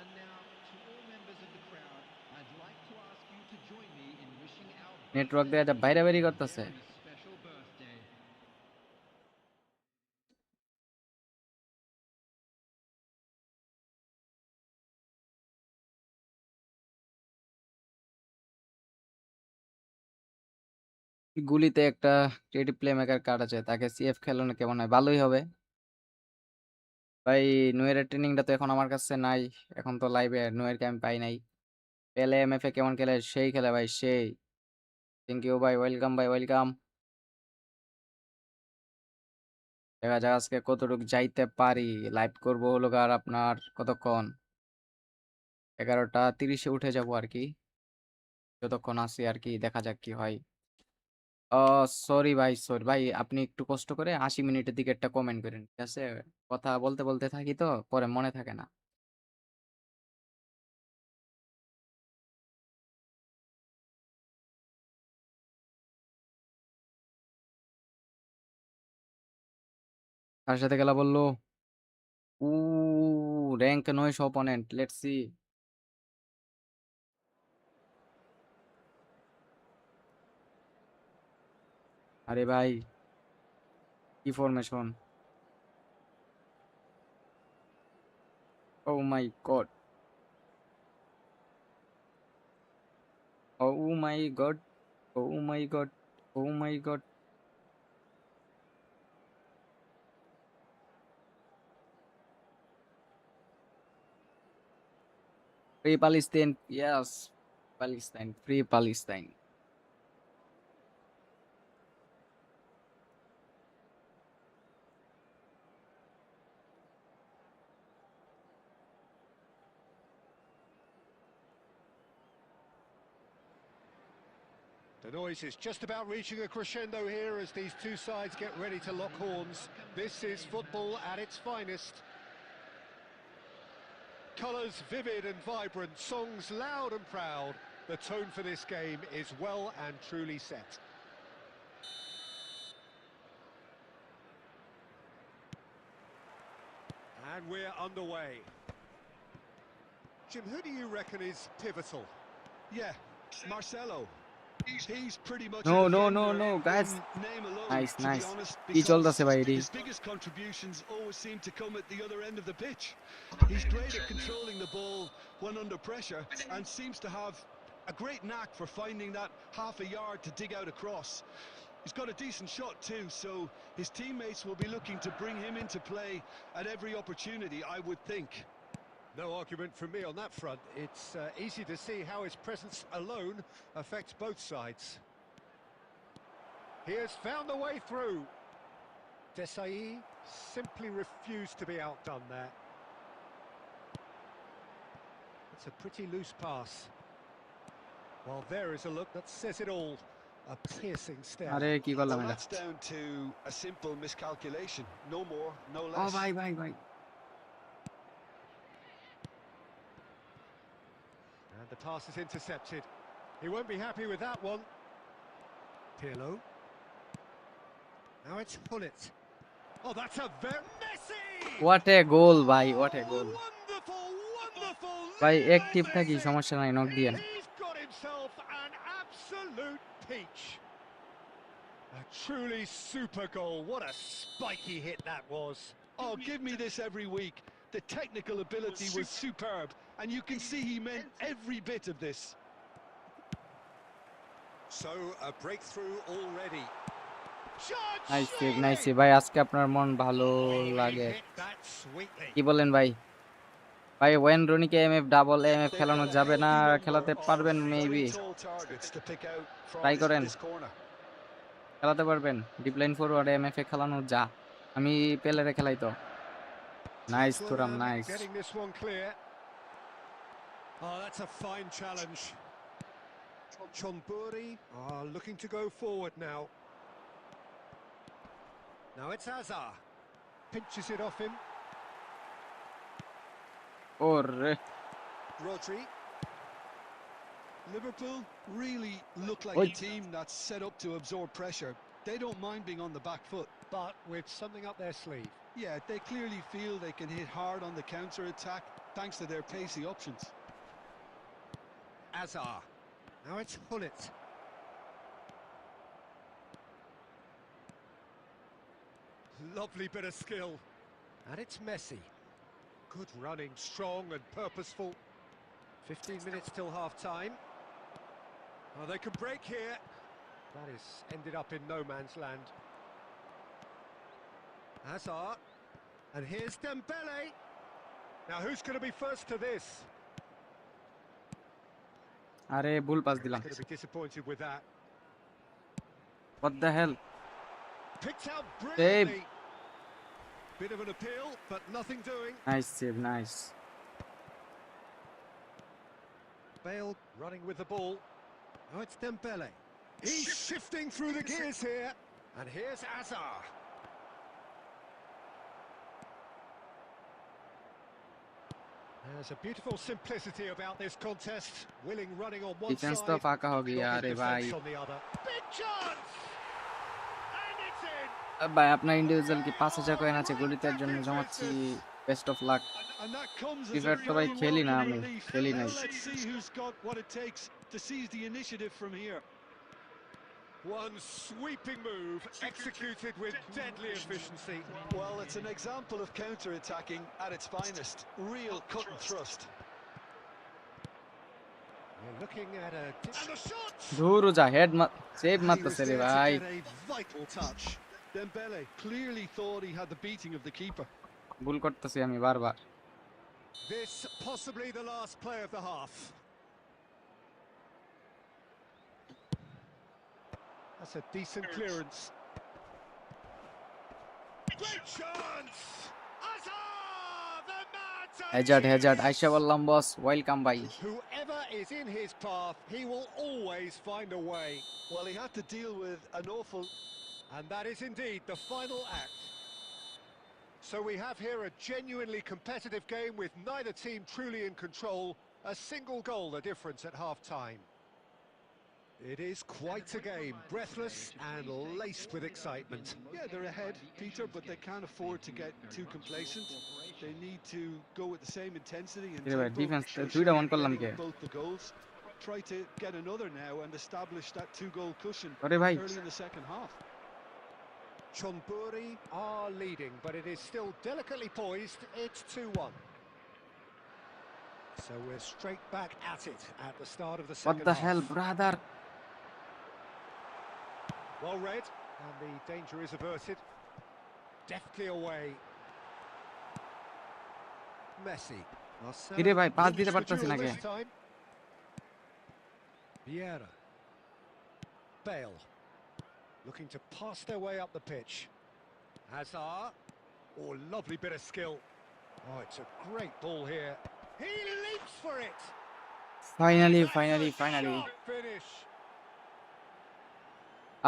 And now, to all members of the crowd, I'd like to ask you to join me in wishing our network দিয়ে এটা বাইরে বাইরে করতেছে very special birthday. গুলিতে একটা creative play maker card আছে তাকে CF খেলানো কেমন হয় ভালোই হবে ভাই নুয়ের ট্রেনিংটা তো এখন আমার কাছে নাই এখন তো লাইভে নুয়েরকে আমি পাই নাই পেলে এমএফএ কেমন খেলে সেই খেলে ভাই সেই থ্যাংক ইউ ভাই ওয়েলকাম ভাই ওয়েলকাম দেখা যাক আজকে কতটুকু যাইতে পারি লাইভ করবো হলো আর আপনার কতক্ষণ 11:30 উঠে যাবো আর কি যতক্ষণ আসি আর কি দেখা যাক কি হয় সরি ভাই সরি ভাই আপনি একটু কষ্ট করে 80 মিনিটের দিকে একটা কমেন্ট করেন ঠিক আছে কথা বলতে বলতে থাকি তো পরে মনে থাকে না কার সাথে খেলা বললো উ র্যাঙ্ক 9 অপোনেন্ট লেটস সি আরে ভাই কি formation oh my God oh my God oh my God oh my God free Palestine yes Palestine free Palestine The noise is just about reaching a crescendo here as these two sides get ready to lock horns. This is football at its finest. Colours vivid and vibrant, songs loud and proud. The tone for this game is well and truly set. And we're underway. Jim, who do you reckon is pivotal? Yeah, Marcelo. He's pretty much No, a no, defender no, no, in guys. name alone, Nice, to be nice. honest, কি চলতেছে because ভাই এডি his biggest contributions always seem to come at the other end of the pitch. He's great at controlling the ball when under pressure and seems to have a great knack for finding that half a yard to dig out across. He's got a decent shot too, so his teammates will be looking to bring him into play at every opportunity, I would think. No argument from me on that front. It's easy to see how his presence alone affects both sides. He has found the way through. Deschamps simply refused to be outdone there. It's a pretty loose pass. Well, there is a look that says it all. A piercing stare. আরে কি করলাম Well, এটা that's down to a simple miscalculation. No more, no O less. ভাই ভাই ভাই And the pass is intercepted. He won't be happy with that one. Pirlo. Now it's Pullet. Oh, that's a very Messi! What a goal ভাই what a Oh, goal wonderful, wonderful! ভাই Lionel active থাকি Messi! সমস্যা নাই knock দিয়েন He's got himself an absolute peach. A truly super goal. What a spiky hit that was. Oh, give me this every week. The technical ability was superb, and you can see he meant every bit of this. So, a breakthrough already. Nice save ভাই আজকে আপনার মন ভালো লাগে Hit that sweetly. কি বলেন ভাই ভাই ওয়েন রনিকে এমএফ ডাবল এমএফ খেলানো যাবে না খেলাতে পারবেন maybe Tall targets to pick out from try করেন this corner. খেলাতে পারবেন ডিপ লাইন ফরওয়ার্ডে এমএফ এ খেলানো যা আমি পেলেরে খেলাই তো nice Thuram nice Getting this one clear. Oh, that's a fine challenge. Chonburi are looking to go forward now. Now it's Azar. Pinches it off him. ওরে Rodri. Liverpool really look like Oi. a team that's set up to absorb pressure. They don't mind being on the back foot. But with something up their sleeve. Yeah, they clearly feel they can hit hard on the counter-attack thanks to their pacey options. Azar. Now it's Pullet. Lovely bit of skill. And it's Messi. Good running, strong and purposeful. 15 minutes till half-time. Oh, they can break here. That is ended up in no man's land. Hazard. And here's Dembele. Now who's going to be first to this? আরে ভুল pass দিলাম Going to be disappointed with that. What the hell Picked out Save. brilliantly. Bit of an appeal, but nothing doing. Nice save nice Bale running with the ball. Now it's Dembele. He's shifting through the gears here. And here's Azar. There's a beautiful simplicity about this contest. Willing running on one defence side. তো ফাঁকা হবে dropping আরে ভাই defence on the other. Big chance! And it's in! ভাই আপনার individual কি 5000 coin আছে গলিতের জন্য জমাচ্ছি best of luck And that comes as a ফিফার তো ভাই very খেলি না welcome আমি relief. খেলি Now নাই let's see who's got what it takes to seize the initiative from here. One sweeping move executed with deadly efficiency. Well, it's an example of counter-attacking at its finest. Real cut and thrust. We're looking at a... And the shot! ধুরু যা head save He was মারতেছে রে there to ভাই get a vital touch. Dembele clearly thought he had the beating of the keeper. ভুল করতেছি আমি বারবার This possibly the last play of the half. That's a decent clearance. Great chance! Azar, the man to hazard আইসা বললাম বস welcome ভাই Whoever is in his path, he will always find a way. Well, he had to deal with an awful... And that is indeed the final act. So we have here a genuinely competitive game with neither team truly in control. A single goal the difference at half-time. It is quite a game, breathless and laced with excitement. Yeah, they're ahead, Peter, but they can't afford to get too complacent. They need to go with the same intensity and Yeah, but tempo, defense, ensure দুইটা one they're করলাম getting K? both the goals. Try to get another now and establish that two-goal cushion আরে ভাই early in the second half. Chonburi are leading, but it is still delicately poised. It's 2-1. So we're straight back at it at the start of the what second the half. hell brother Well read, and the danger is averted. Deftly away. Messi. কিরে ভাই pass দিতে Finished the পারতাছি না duel K this time. Vieira. Bale. Looking to pass their way up the pitch. Hazard. Oh, lovely bit of skill. Oh, it's a great ball here. He leaps for it. Finally That's finally a finally sharp finish.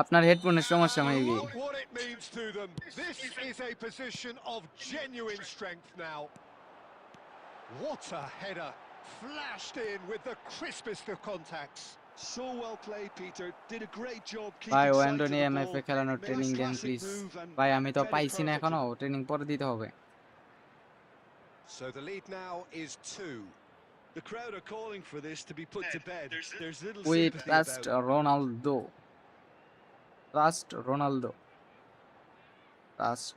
আপনার হেডফোনের সমস্যা maybe Look what it means to them. This is a position of genuine strength now. What a header. Flashed in with the crispest of contacts. So well played, Peter. Did a great job ভাই keeping sight of ওয়েন্ডনি the MF ball. এ খেলানোর Made a training দেন classic please move and ভাই আমি তো fed it পাইছি না perfectly. এখনো ট্রেনিং পরে দিতে হবে So the lead now is 2. The crowd are calling for this to be put to bed. There's little we sympathy trust about it. Ronaldo trust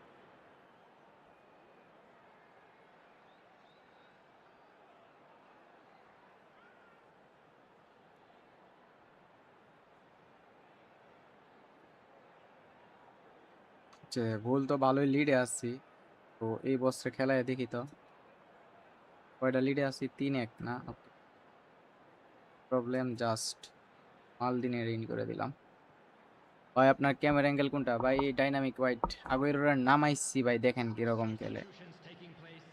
যে ভুল তো ভালোই লিডে আসছি তো এই বছরে খেলায় দেখি তো কয়টা লিডে আসছি 3-1 না প্রবলেম জাস্ট মালদিনে রিন করে দিলাম ভাই আপনার ক্যামেরা অ্যাঙ্গেল কোনটা ভাই ডাইনামিক হোয়াইট আগুয়েরোর নামাইছি ভাই দেখেন কিরকম খেলে Substitutions taking place.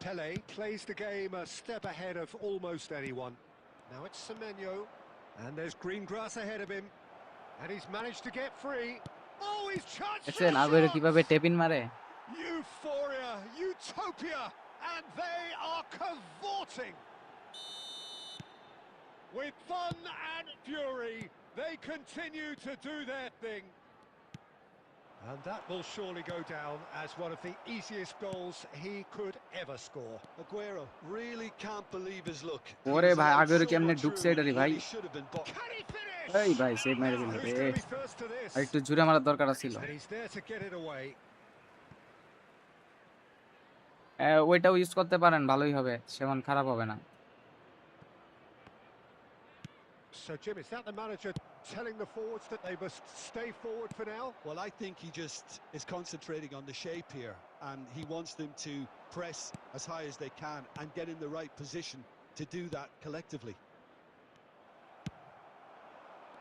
Pele plays the game a step ahead of almost anyone. Now it's Semenyo, and there's green grass ahead of him, and he's managed to get free. Oh, he's charged! দেখছেন Aguero কিভাবে টেপিন মারে Euphoria, utopia, and they are cavorting. With fun and fury, they continue to do their thing. And that will surely go down as one of the easiest goals he could ever score. Aguero really can't believe his luck. He ওরে was ভাই allowed Aguero so কেমনে much ঢুকছে room এটারে when ভাই he should have been blocked. Can he finish? এই ভাই save মেরে দিল Who's রে going to be first to this? আর একটু জোরে মারার দরকার ছিল And he's there to get it away. ওইটাও ইউজ করতে পারেন ভালোই হবে সেমন খারাপ হবে না So, Jim, is that the manager telling the forwards that they must stay forward for now? Well, I think he just is concentrating on the shape here, and he wants them to press as high as they can and get in the right position to do that collectively.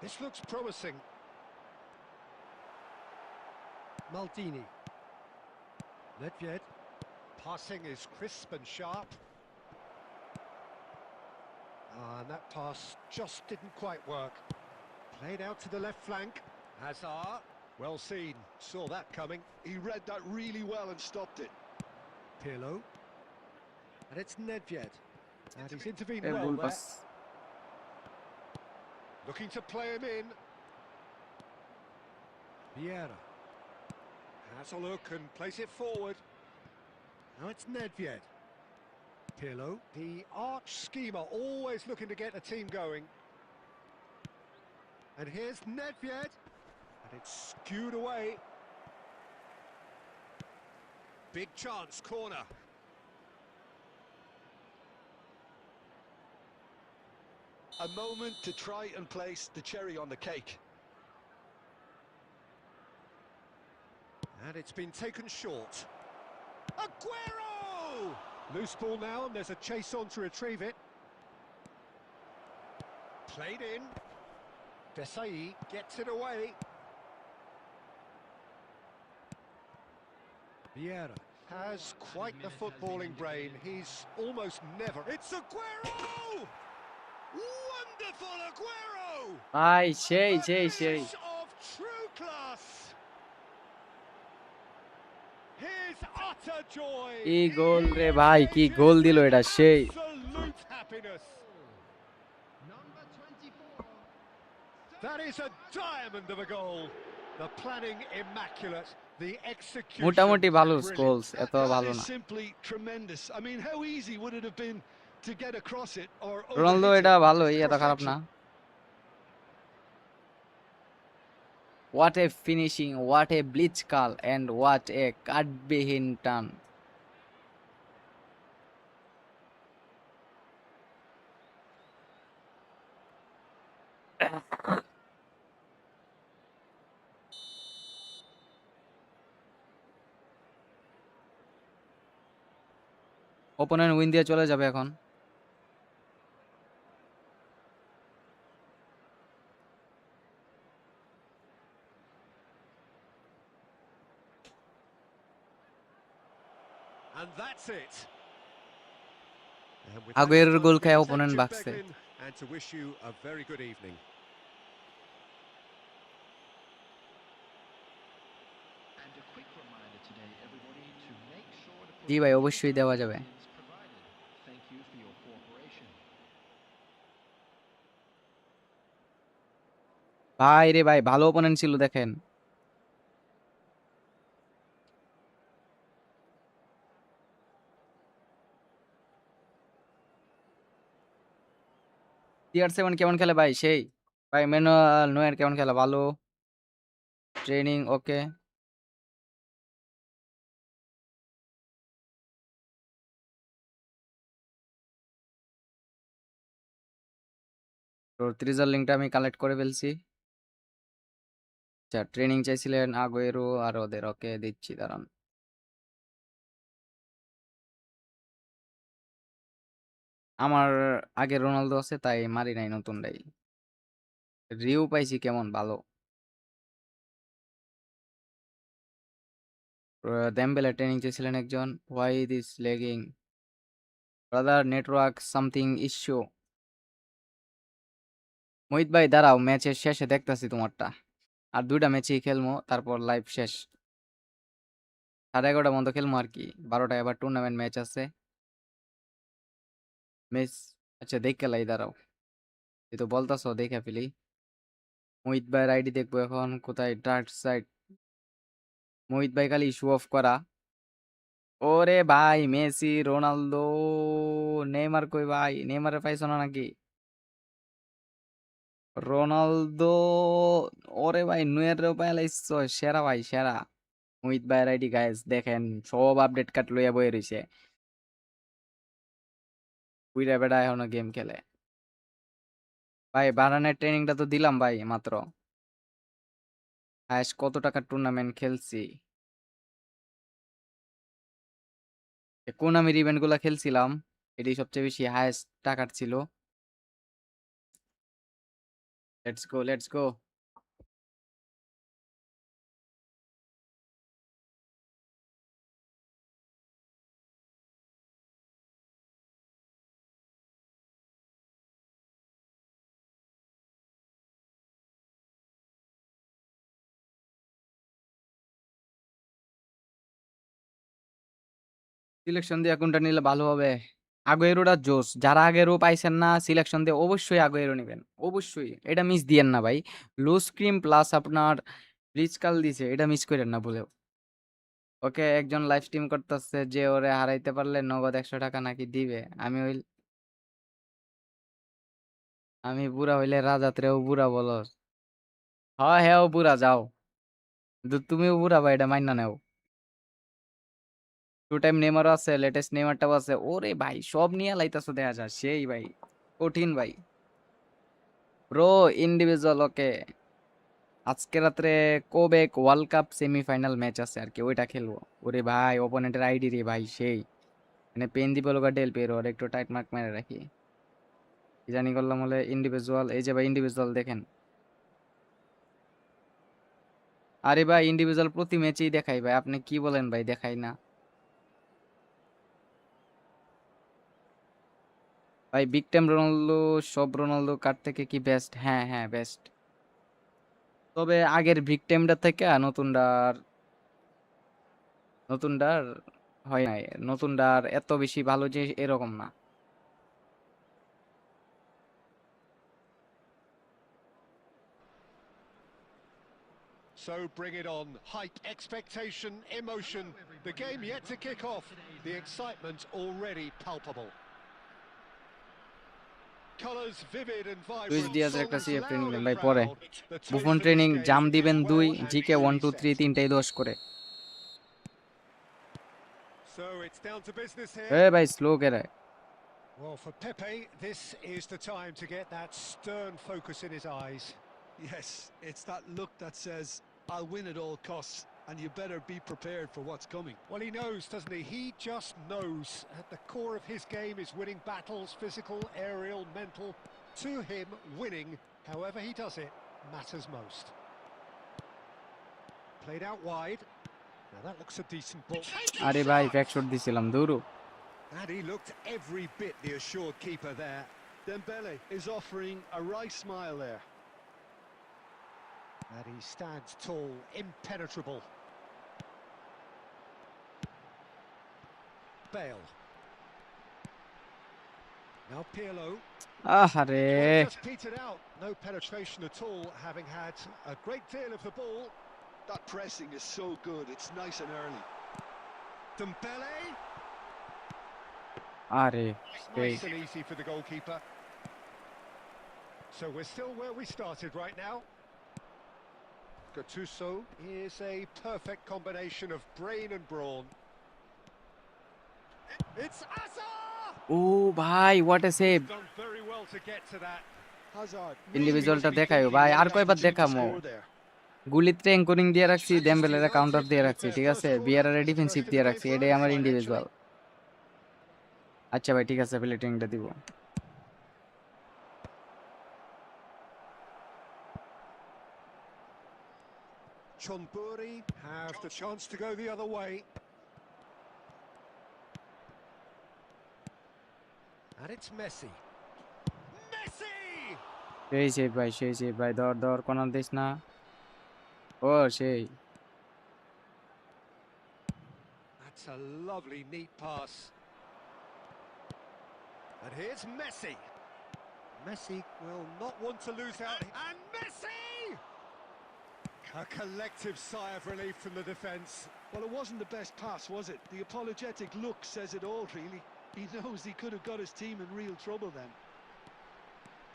This looks promising. Maldini. Nedved. Passing is crisp and sharp. And that pass just didn't quite work. Played out to the left flank. Hazard. Well seen. Saw that coming. He read that really well and stopped it. Pirlo. And it's Nedved. And he's intervened ভুল well pass there. Looking to play him in. Vieira. Has a look and plays it forward. Now it's Nedved. Pirlo, the arch schemer, always looking to get the team going. And here's Nedved. And it's skewed away. Big chance, corner. A moment to try and place the cherry on the cake. And it's been taken short. Aguero! Loose ball now, and there's a chase on to retrieve it. Played in. Deschamps gets it away. Vieira has quite the footballing brain. He's almost never... It's Aguero! Wonderful Aguero! ভাই সেই A সেই সেই piece of true class. His utter joy. কি গোল রে He ভাই কি engages গোল দিল with এটা সেই absolute happiness. Number 24. That is a diamond of a goal. The planning immaculate, the execution মোটামুটি ভালো brilliant. স্কোলস এত That ভালো is না simply tremendous. I mean, how easy would it have been to get across it or Ronaldo overhit এটা it? ভালোই এত খারাপ না Perfection. What a finishing what a bleach কাল এন্ড হোয়াট এ কাটবিহীন টান ওপোনেন্ট উইন দিয়ে চলে যাবে এখন And that's it. And with আগের thanks গোল both খায় to opponent Sanchez বাকছে। Beglin and to wish you a very good evening. And a quick reminder today, everybody, to make sure to put জি ভাই, the অবশ্যই inside দেওয়া যাবে। pins provided. Thank you for your cooperation. ভাই রে ভাই, ভালো opponent ছিল দেখেন। CR7 কেমন খেলে ভাই? সেই ভাই, ম্যানুয়াল নয়ের কেমন খেলে? ভালো ট্রেনিং ওকে। তো ত্রিজার লিঙ্কটা আমি কালেক্ট করে ফেলছি। আচ্ছা, ট্রেনিং চাইছিলেন আগুয়েরো আর ওদের, ওকে দিচ্ছি, দাঁড়ান। আমার আগে রোনালদো আছে, তাই মারি নাই নতুনটাই। রিউ পাইছি কেমন? ভালো। দেমবেলে ট্রেনিং চেয়েছিলেন একজন। Why this lagging brother, network something issue. Mohit ভাই দাঁড়াও, ম্যাচের শেষে দেখতাছি তোমারটা। আর 2টা ম্যাচই খেলবো, তারপর লাইভ শেষ। 11:30 পর্যন্ত খেলবো আর কি। 12টায় আবার টুর্নামেন্ট ম্যাচ আছে। ম্যাচ, আচ্ছা দেখে লাই, দাঁড়াও। এই তো বলতাছো, দেখে ফেলি। মোহিত ভাইয়ের আইডি দেখবো এখন কোথায়? Dark side. মোহিত ভাই খালি শো অফ করা। ওরে ভাই, মেসি, রোনালদো, নেইমার কই ভাই? নেইমারে পাইছো না নাকি? রোনালদো, ওরে ভাই নুয়েরও পাইলাইছো, সেরা ভাই সেরা। মোহিত ভাইয়ের আইডি গাইস দেখেন, সব আপডেট কাট লইয়া বয়ে রইছে। বুইরা বেড়া এখনো গেম খেলে। ভাই বারানের ট্রেনিংটা তো দিলাম ভাই মাত্র। হায়েস্ট কত টাকার টুর্নামেন্ট খেলছি? কোন আমি ইভেন্ট গুলা খেলছিলাম, এটি সবচেয়ে বেশি হায়েস্ট টাকার ছিল। Let's go, let's go. Selection দিয়ে কোনটা নিলে ভালো হবে? আগুয়েরোটা জোস, যারা আগেরও পাইছেন না সিলেকশন দিয়ে, অবশ্যই আগুয়েরো নেবেন, অবশ্যই। এটা মিস দিয়েন না ভাই। লুজ ক্রিম প্লাস আপনার রিচ কাল দিছে, এটা মিস করেন না ভুলেও। ওকে, একজন লাইভ স্ট্রিম করতেছে যে ওরে হারাইতে পারলে নগদ 100 টাকা নাকি দিবে। আমি বুড়া হইলে রাজাতরেও বুড়া বলো? হ্যাঁ হ্যাঁ, ও বুড়া যাও। তুমিও বুড়া ভাই, এটা মাইনা নেও। 2 টাইম নেমারও আছে, লেটেস্ট নেমারটাও আছে। ওরে ভাই, সব নিয়ে লাইতাছো দেখা যায়, সেই ভাই কঠিন ভাই। ব্রো ইন্ডিভিজুয়াল ওকে। আজকে রাত্রে কোবেক ওয়ার্ল্ড কাপ সেমিফাইনাল ম্যাচ আছে আর কি, ওইটা খেলবো। ওরে ভাই, অপোনেন্টের আইডি রে ভাই সেই। মানে পেন দিব লোকা ডেল পেরো, আর একটু টাইট মার্ক মেরে রাখি। কি জানি করলাম হলে ইন্ডিভিজুয়াল, এই যে ভাই ইন্ডিভিজুয়াল দেখেন। আরে ভাই ইন্ডিভিজুয়াল প্রতি ম্যাচেই দেখাই ভাই, আপনি কি বলেন ভাই দেখাই না? ভাই বিগ টাইম রোনালদো, সব রোনালদো কার থেকে কি বেস্ট? হ্যাঁ হ্যাঁ বেস্ট। তবে আগের বিগ টাইমটা থেকে নতুনটার হয় নাই। নতুনটার এত বেশি ভালো যে এরকম না। So bring it on. Hype, expectation, emotion. The game yet to kick off. The excitement already palpable. Colours vivid and Luis vibrant, ডিয়াজের একটা songs সিএফ ট্রেনিং loud দেন and ভাই পরে। proud. The tone Buffon for this training জাম game is দিবেন 2, well and GK 1 truly 2 3 set. তিনটাই 10 করে। So it's down to business A here. ভাই স্লো করে। Well, for Pepe, this is the time to get that stern focus in his eyes. Yes, it's that look that says, I'll win at all costs, and you better be prepared for what's coming. Well, he knows, doesn't he? He just knows. At the core of his game is winning battles, physical, aerial, mental. To him, winning, however he does it, matters most. Played out wide. Now that looks a decent ball. আরে ভাই back shot দিছিলাম দূরু And he looked every bit the assured keeper there. Dembele is offering a wry smile there. And he stands tall, impenetrable. Bale. Now Pirlo. আহারে Well, just petered out. No penetration at all, having had a great deal of the ball. That pressing is so good, it's nice and early. Dembele. আরে এই Nice and easy for the goalkeeper. So we're still where we started right now. Gattuso is a perfect combination of brain and brawn. It's Asa! ও ভাই what A save Done very well to get to that. Hazard ইন্ডিভিজুয়ালটা maybe দেখায়ো thinking ভাই what R he'd have কয়বার to do to দেখামো score there. গুলিতে encoding দিয়ে রাখছি ডেম্বেলের counter দিয়ে With রাখছি their ঠিক first আছে corner, বিয়ারের it's defensive first in দিয়ে the game রাখছি for এটাই our আমার side, ইন্ডিভিজুয়াল actually. আচ্ছা ভাই ঠিক আছে প্লেটিংটা দিব Chonburi have the chance to go the other way. And it's Messi. Messi! সেই সেভ ভাই দর দর কোন দিস না ও সেই That's a lovely, neat pass. And here's Messi. Messi will not want to lose out. And Messi! A collective sigh of relief from the defence. Well, it wasn't the best pass, was it? The apologetic look says it all, really. He knows he could have got his team in real trouble then.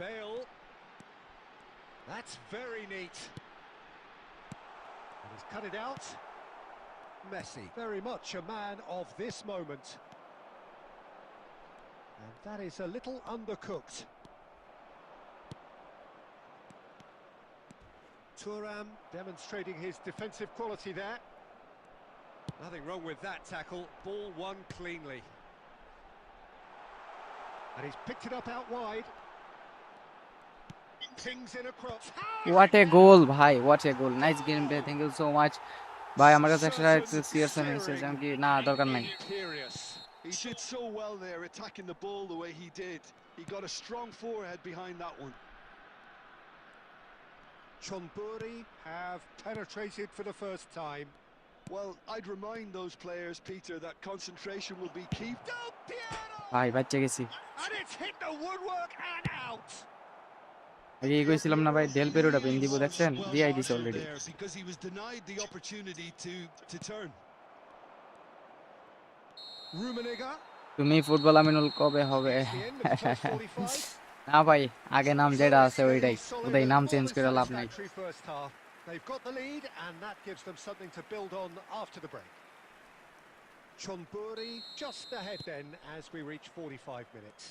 Bale. That's very neat. And he's cut it out. Messi, very much a man of this moment. And that is a little undercooked. Thuram demonstrating his defensive quality there. Nothing wrong with that tackle. Ball won cleanly. And he's picked it up out wide. Pings in across. What a goal ভাই what a goal nice game play thank you so much ভাই আমার কাছে একটা সিয়ারসন এসেছে আমি কি না দরকার নাই Imperious. He did so well there, attacking the ball the way he did. He got a strong forehead behind that one. Chonburi have penetrated for the first time. Well, I'd remind those players, Peter, that concentration will be key. Del Piero! ভাই বাচ্চা গেছি And it's hit the woodwork and out. আগে কইছিলাম না ভাই del পেরোটা pen দিব দেখছেন Well দিআই দিছে marshaled already there because he was denied the opportunity to turn. Rummenigge. তুমি ফুটবল আমিনুল কবে হবে It's the end of the first 45. না ভাই আগে নাম যেটা So আছে it's ওইটাই fairly solid ওটাই and নাম more চেঞ্জ than করে লাভ নাই satisfactory first half. They've got the lead and that gives them something to build on after the break. Chonburi just ahead then as we reach 45 minutes.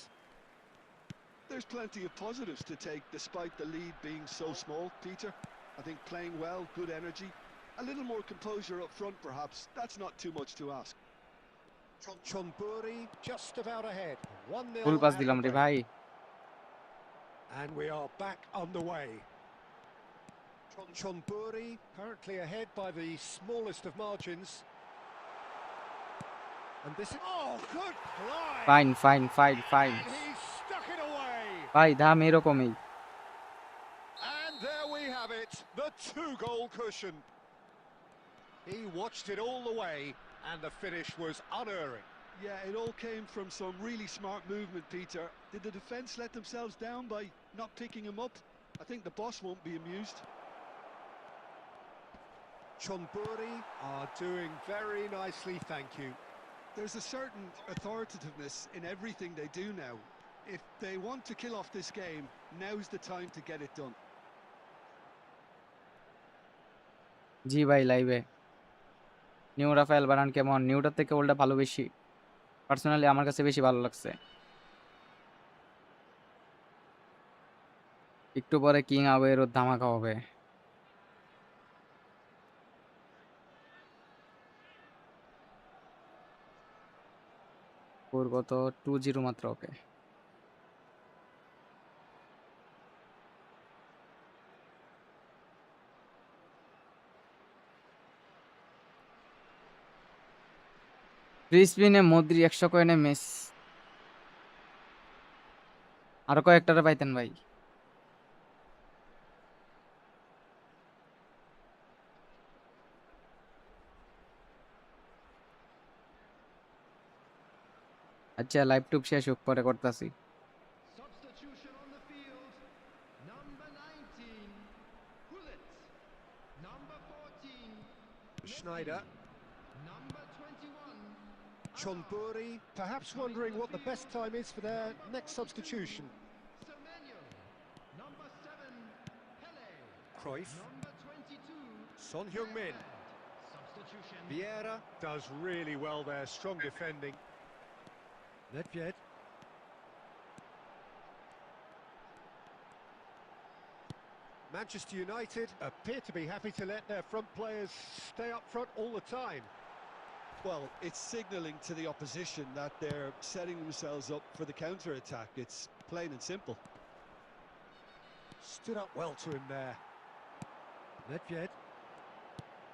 There's plenty of positives to take despite the lead being so small, Peter. I think playing well, good energy, a little more composure up front perhaps. That's not too much to ask. Chonburi just about ahead. 1-0 full pass at দিলাম the রে break. ভাই And we are back underway. Chonburi currently ahead by the smallest of margins. And this is... Oh, good fly! Fine fine fine fine And he's stuck it away! ভাই দাম এরকমই And there we have it, the two-goal cushion. He watched it all the way, and the finish was unerring. Yeah, it all came from some really smart movement, Peter. Did the defence let themselves down by not picking him up? I think the boss won't be amused. Chonburi are doing very nicely, thank you. There's a certain authoritativeness in everything they do now. If they want to kill off this game, now's the time to get it done. জি ভাই লাইভে new Rafael বারান কেমন neuter থেকে ওল্ডটা ভালো বেশি personally আমার কাছে বেশি ভালো লাগছে একটু পরে কিং আওয়েরও ধামাকা হবে স্কোর কত 2-0 মাত্র ওকে ফ্রি স্পিনে মদ্রি 100 কয়েনে মেস আরো কয়েকটারে পাইতেন ভাই। আচ্ছা লাইভ টুব শেষ হোক পরে করতেছি। Substitution on the field. Number 19, Gullit. Number 14, Schneider, number 21, Chonburi, perhaps wondering what the best time is for their next substitution. Semenyo. Number 7, Pele. Cruyff, Number 22, Son Heung-min. substitution. Vieira does really well there, strong defending. Nedved. Manchester United appear to be happy to let their front players stay up front all the time. Well, it's signalling to the opposition that they're setting themselves up for the counter-attack. It's plain and simple. Stood up well to him there. Nedved.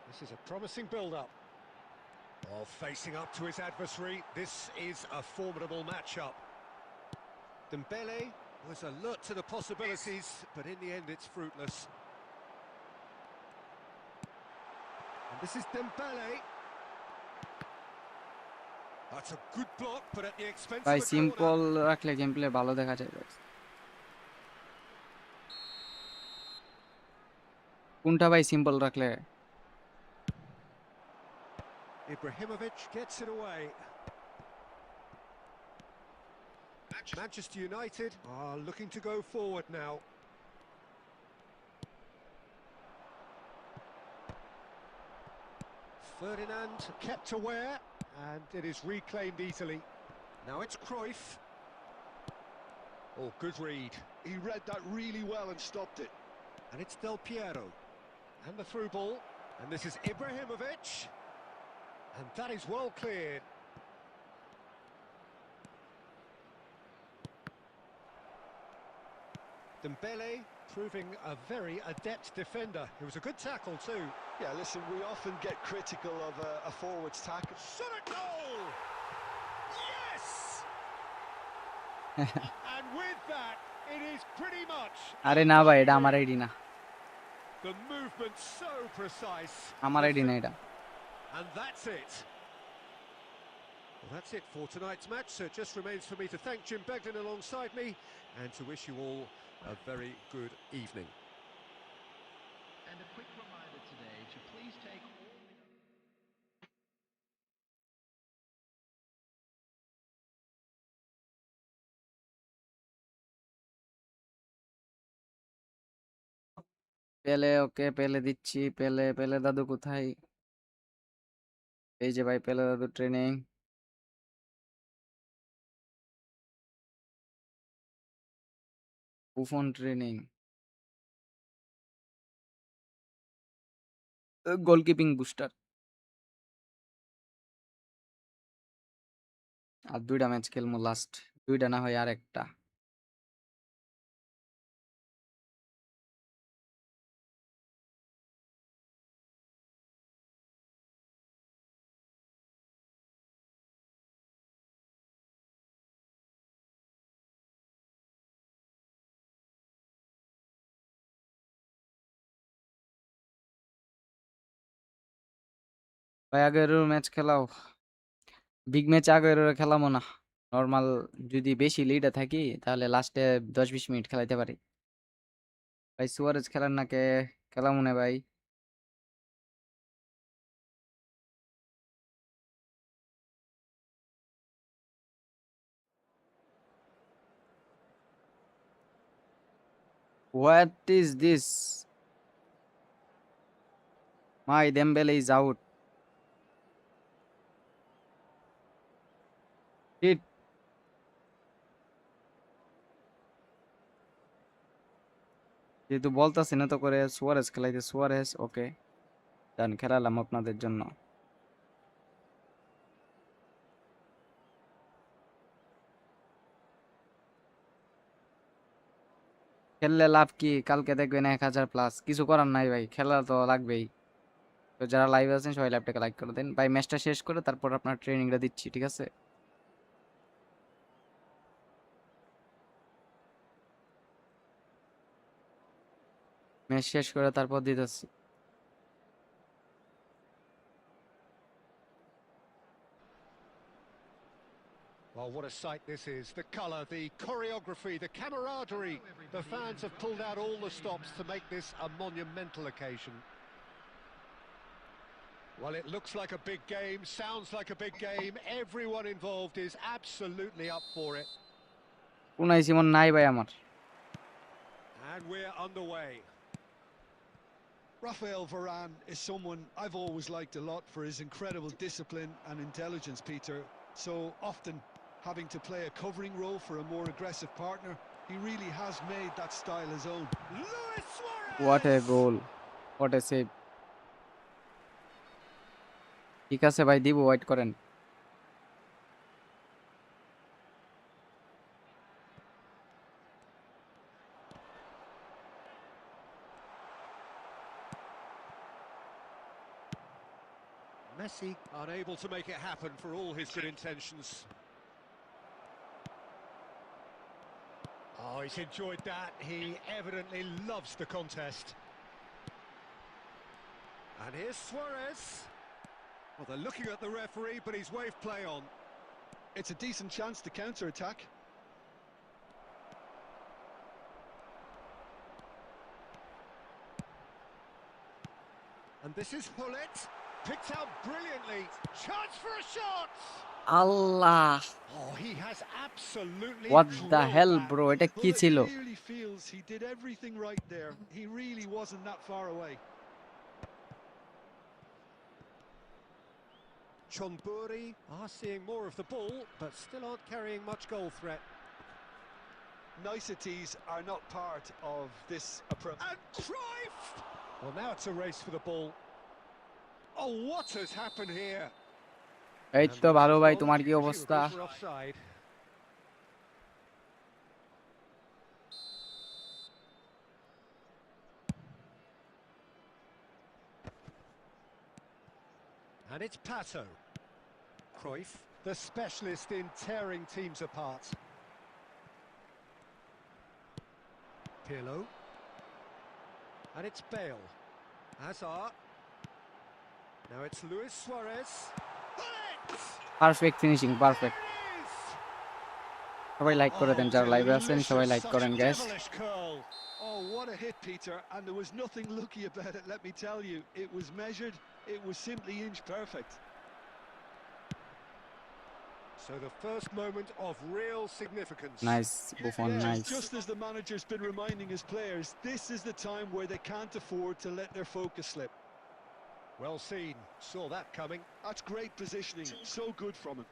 This is a promising build-up. Oh, facing up to his adversary. This is a formidable matchup. Dembele was alert to the possibilities, but in the end it's fruitless. And this is Dembele. That's a good block, but at the expense ভাই of a corner. Simple রাখলে game play ভালো দেখা যায় ভাই। কোনটা ভাই simple রাখলে? Ibrahimovic gets it away. Manchester United are looking to go forward now. Ferdinand kept aware, and it is reclaimed easily. Now it's Cruyff. Oh, good read. He read that really well and stopped it. And it's Del Piero. And the through ball. And this is Ibrahimovic. And that is well cleared. Dembele proving a very adept defender. It was a good tackle too. Yeah, listen, we often get critical of a forward's tackle. Shot at goal! Yes! And with that, it is pretty much আরে না ভাই এটা আমার ID না, the movement so precise. আমার ID না এটা। And that's it. Well, that's it for tonight's match. So it just remains for me to thank Jim Beglin alongside me and to wish you all a very good evening. And a quick reminder today to please take all পেলে ওকে পেলে দিচ্ছি। পেলে পেলে দাদু কোথায়? এই যে ভাই পেলে দাদু ট্রেনিং। Buffon training. গোলকিপিং বুস্টার। আর 2টা ম্যাচ খেলবো লাস্ট, 2টা না হয় আর একটা। ভাই আগের ম্যাচ খেলাও, বিগ ম্যাচ আগের খেলামো না। নর্মাল যদি বেশি লিডে থাকি তাহলে লাস্টে 10-20 মিনিট খেলাইতে পারি। ভাই সুয়ারেজ খেলার নাকে খেলামো না ভাই। What is this? My Dembele is out. Shit. যেহেতু বলতাছি না তো করে সুয়ারেজ খেলাইতে, সুয়ারেজ ওকে ডান খেলালাম আপনাদের জন্য। খেললে লাভ কি? কালকে দেখবেন 1000 প্লাস। কিছু করার নাই ভাই, খেলা তো লাগবেই। তো যারা লাইভে আছেন সবাই লাইভটাকে লাইক করে দেন ভাই। ম্যাচটা শেষ করে তারপর আপনার ট্রেনিংটা দিচ্ছি, ঠিক আছে? ম্যাচ শেষ করে তারপর দিতেছি। Well, what a sight this is. The colour, the choreography, the camaraderie. The fans have pulled out all the stops to make this a monumental occasion. Well, it looks like a big game, sounds like a big game. Everyone involved is absolutely up for it. Unai Simon নাই ভাই আমার। And we're underway. Rafael Varane is someone I've always liked a lot for his incredible discipline and intelligence, Peter. So often having to play a covering role for a more aggressive partner, he really has made that style his own. Luis Suarez! What a goal, what a save. ঠিক আছে ভাই, দিব, wait করেন। Messi unable to make it happen for all his good intentions. Oh, he's enjoyed that. He evidently loves the contest. And here's Suarez. Well, they're looking at the referee, but he's waved play on. It's a decent chance to counter-attack. And this is Hullet. Picked out brilliantly. Chance for a shot! আল্লাহ, Oh, he has absolutely what the drilled hell that. Bro, এটা কি Hullet ছিল? clearly feels he did everything right there. He really wasn't that far away. Chonburi are seeing more of the ball, but still aren't carrying much goal threat. Niceties are not part of this approach. And Cruyff! Well, now it's a race for the ball. Oh, what has happened here? এই And তো this ভালো is ভাই, long, তোমার কি presumably অবস্থা? for offside. And it's Pato. Cruyff, the specialist in tearing teams apart. Pirlo. And it's Bale. Hazard. Now it's Luis Suarez. Bullet! Perfect finishing, perfect. There it is! সবাই like করে দেন, যারা লাইভে আছেন delicious, সবাই like such করেন gas. devilish curl. Oh, what a hit, Peter. And there was nothing lucky about it, let me tell you. It was measured, it was simply inch perfect. So the first moment of real significance. Nice Buffon, Yeah, nice. just as the manager's been reminding his players, this is the time where they can't afford to let their focus slip. Well seen, saw that coming. That's great positioning, so good from him.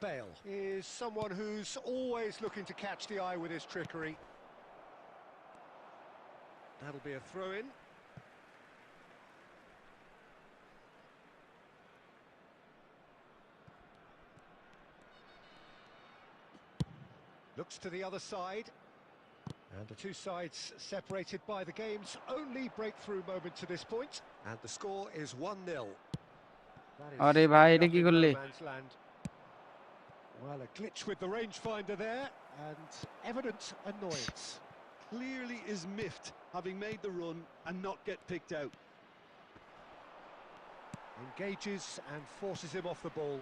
Bale is someone who's always looking to catch the eye with his trickery. That'll be a throw-in. Looks to the other side. And the two sides separated by the game's only breakthrough moment to this point. And the score is 1-0. That is আরে ভাই, এটা up কি in করলি? no man's land. Well, a glitch with the rangefinder there, and evident annoyance. Clearly is miffed, having made the run and not get picked out. Engages and forces him off the ball.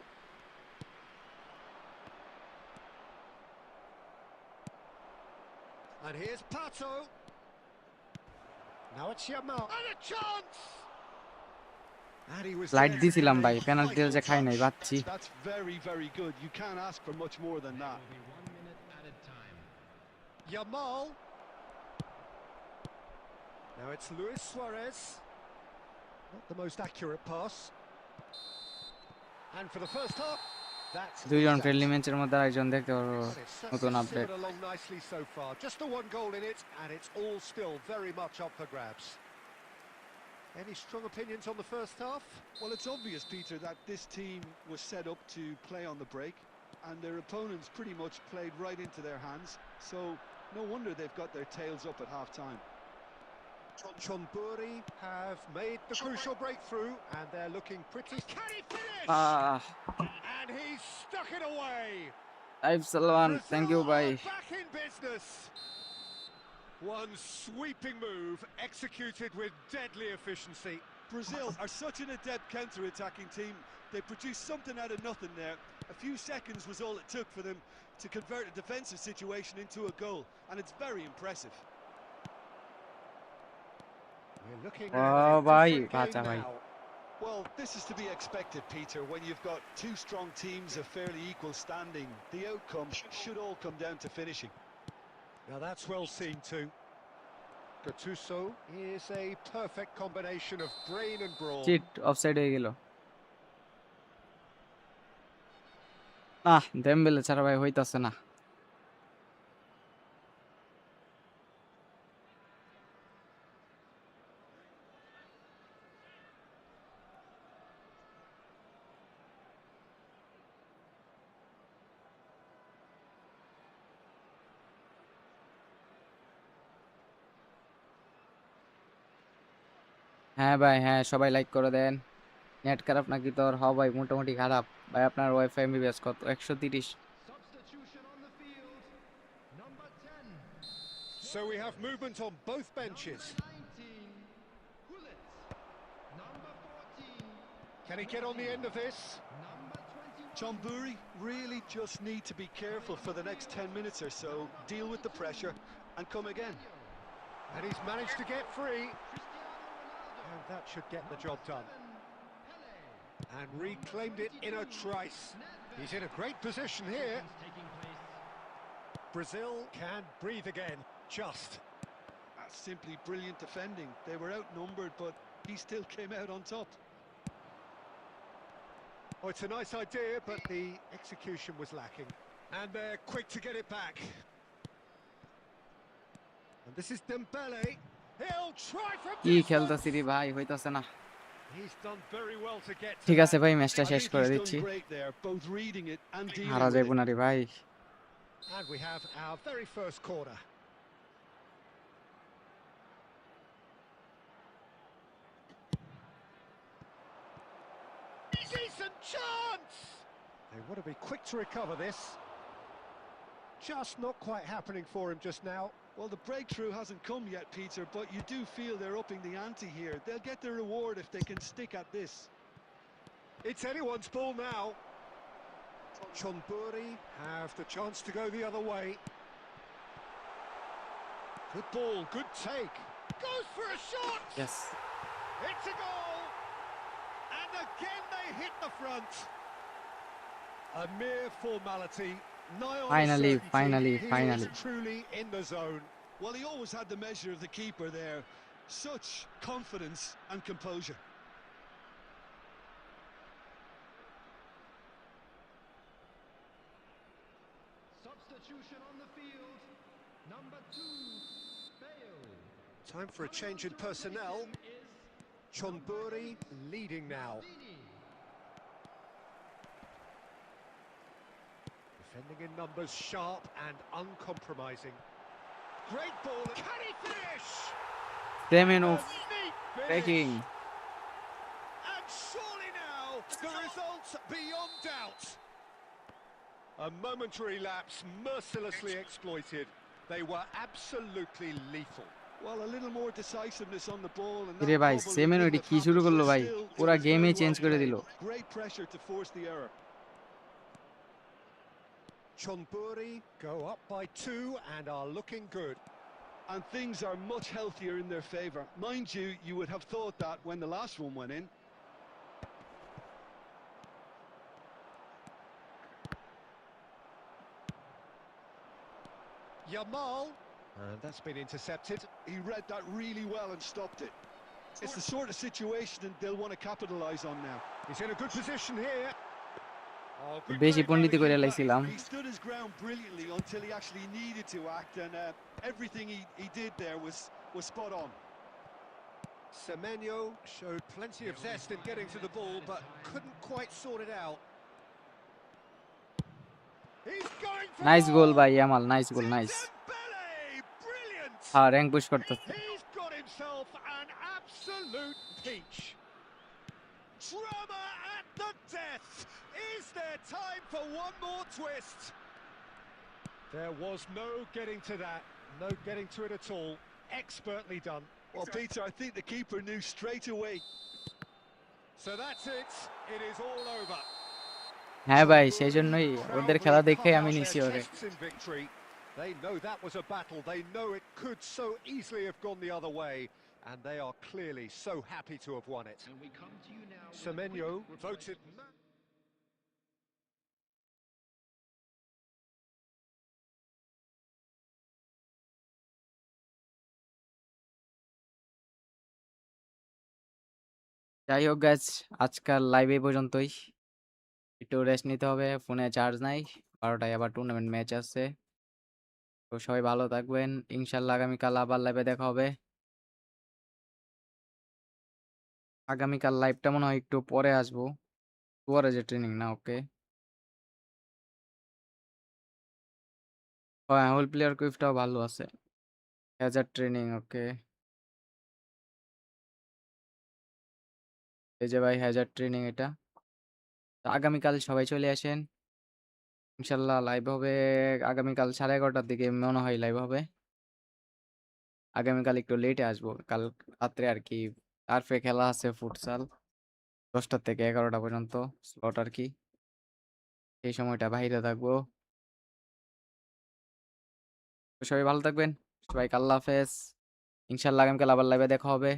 And here's Pato. Now it's Yamal. And a chance! And he was light there দিছিলাম in a ভাই, penalty vital যে খাই নাই, touch. বাচ্চি। That's very, very good. You can't ask for much more than that. Will be 1 minute added time. Yamal. Now it's Luis Suarez. Not the most accurate pass. And for the first half, that's দুইজন that. Friendly ম্যাচের মধ্যে একজন দেখতে পারবো But it's নতুন certainly update. simmered along nicely so far. Just the one goal in it, and it's all still very much up for grabs. Any strong opinions on the first half? Well, it's obvious, Peter, that this team was set up to play on the break, and their opponents pretty much played right into their hands. So no wonder they've got their tails up at half-time. Chonburi have made the crucial breakthrough, and they're looking pretty... Can he finish? And he's stuck it away. Taif Salwan, thank you Brazil bhai. are back in business. One sweeping move executed with deadly efficiency. Brazil are such an adept counter-attacking team. They produced something out of nothing there. A few seconds was all it took for them to convert a defensive situation into a goal, and it's very impressive. We're looking Oh, at a bhai, different bacha game bhai. now. Well, this is to be expected, Peter, when you've got two strong teams of fairly equal standing. The outcome should all come down to finishing. Now that's well seen too. Gattuso is a perfect combination of brain and brawn. Cheat offside হয়ে গেল। দেমবেলে ছাড়া ভাই হইতাছে না। হ্যাঁ ভাই, হ্যাঁ সবাই লাইক করে দেন। নেট খারাপ নাকি তোর? হ ভাই, মোটামুটি খারাপ ভাই। আপনার ওয়াইফাই এমবিপিএস কত? 130। Substitution on the field. Number 10. So we have movement on both benches. Number 19. Hullet. Number 14. Can he get on the end of this? Number 21. Chonburi really just need to be careful for the next 10 minutes or so, deal with the pressure and come again. And he's managed to get free. Cristiano Ronaldo. And that should get the job done. Pele. And reclaimed it in a trice. He's in a great position here. Taking place. Brazil can breathe again. Just. That's simply brilliant defending. They were outnumbered, but he still came out on top. Oh, it's a nice idea, but the execution was lacking. And they're quick to get it back. And this is Dembele. He'll try from কি distance. খেলতাছি রে ভাই, হইতাছে না। He's done very well to get to ঠিক আছে that. ভাই, ম্যাচটা I শেষ think করে he's দিচ্ছি। done great there, both reading it and dealing হারা with যাইব it. না রে ভাই। And we have our very first corner. Decent chance! They want to be quick to recover this. Just not quite happening for him just now. Well, the breakthrough hasn't come yet, Peter, but you do feel they're upping the ante here. They'll get their reward if they can stick at this. It's anyone's ball now. Chonburi have the chance to go the other way. Good ball, good take. Goes for a shot! Yes. It's a goal! And again they hit the front. A mere formality. Nigh on Finally, certainty. finally, He finally. is truly in the zone. Well, he always had the measure of the keeper there. Such confidence and composure. Substitution on the field. Number 2. Bale. Time for a change in personnel. Chonburi leading now. Defending in numbers, sharp and uncompromising. Great ball. Can he finish? Semenov A neat finish. breaking. And surely now, the result's beyond doubt. A momentary lapse mercilessly exploited. They were absolutely lethal. Well, a little more decisiveness on the ball and রে that ভাই, probably সেমেনো wouldn't এটি have কি শুরু happened, করলো but ভাই? still, it পুরা was গেমই very change well করে played. দিল। Great pressure to force the error. Chonburi go up by 2 and are looking good. And things are much healthier in their favour. Mind you, you would have thought that when the last one went in. Yamal, and that's been intercepted. He read that really well and stopped it. It's the sort of situation that they'll want to capitalise on now. He's in a good position here. Oh, good বেশি play by পণ্ডিতি the করে keeper. লাইছিলাম। He stood his ground brilliantly until he actually needed to act, and everything he did there was spot on. Semenyo showed plenty of zest in getting to the ball, but couldn't quite sort it out. He's going for nice goal goal. ভাই Yamal, nice গোল, nice. Dembele, brilliant. হ্যাঁ, rank push করতেছে। He's got him himself an absolute peach. Drama at the death. Is there time for one more twist? There was no getting to that, no getting to it at all. Expertly done. Well, Peter, I think the keeper knew straight away. So that's it. It is all over. হ্যাঁ ভাই, সেই জন্যই ওদের Proudly খেলা puff দেখেই out আমি their নিছি ওরে। chests in victory. They know that was a battle. They know it could so easily have gone the other way, and they are clearly so happy to have won it. And we come to you now with a Semenyo quick voted. যাই হোক guys, আজকাল live এই পর্যন্তই। একটু rest নিতে হবে, ফোনে charge নাই। 12টায় আবার টুর্নামেন্ট ম্যাচ আছে। তো সবাই ভালো থাকবেন। ইনশাল্লাহ আগামীকাল আবার লাইভে দেখা হবে। আগামীকাল লাইভটা মনে হয় একটু পরে আসবো। পরে যে ট্রেনিং না, ওকে। হ্যাঁ, হোল প্লেয়ার কুইফটাও ভালো আছে। হ্যাজার্ড ট্রেনিং, ওকে। এই যে ভাই হ্যাজার্ড ট্রেনিং এটা। তো আগামীকাল সবাই চলে আসেন। ইনশাল্লাহ লাইভ হবে আগামীকাল 11:30টার দিকে মনে হয় লাইভ হবে। আগামীকাল একটু লেটে আসবো, কাল রাত্রে আর কি। টার্ফে খেলা আছে ফুটসাল, 10টা থেকে 11টা পর্যন্ত স্লট আর কি। এই সময়টা বাইরে থাকবো। তো সবাই ভালো থাকবেন। সবাইকে আল্লাহ হাফেজ। ইনশাল্লাহ আগামীকাল আবার লাইভে দেখা হবে।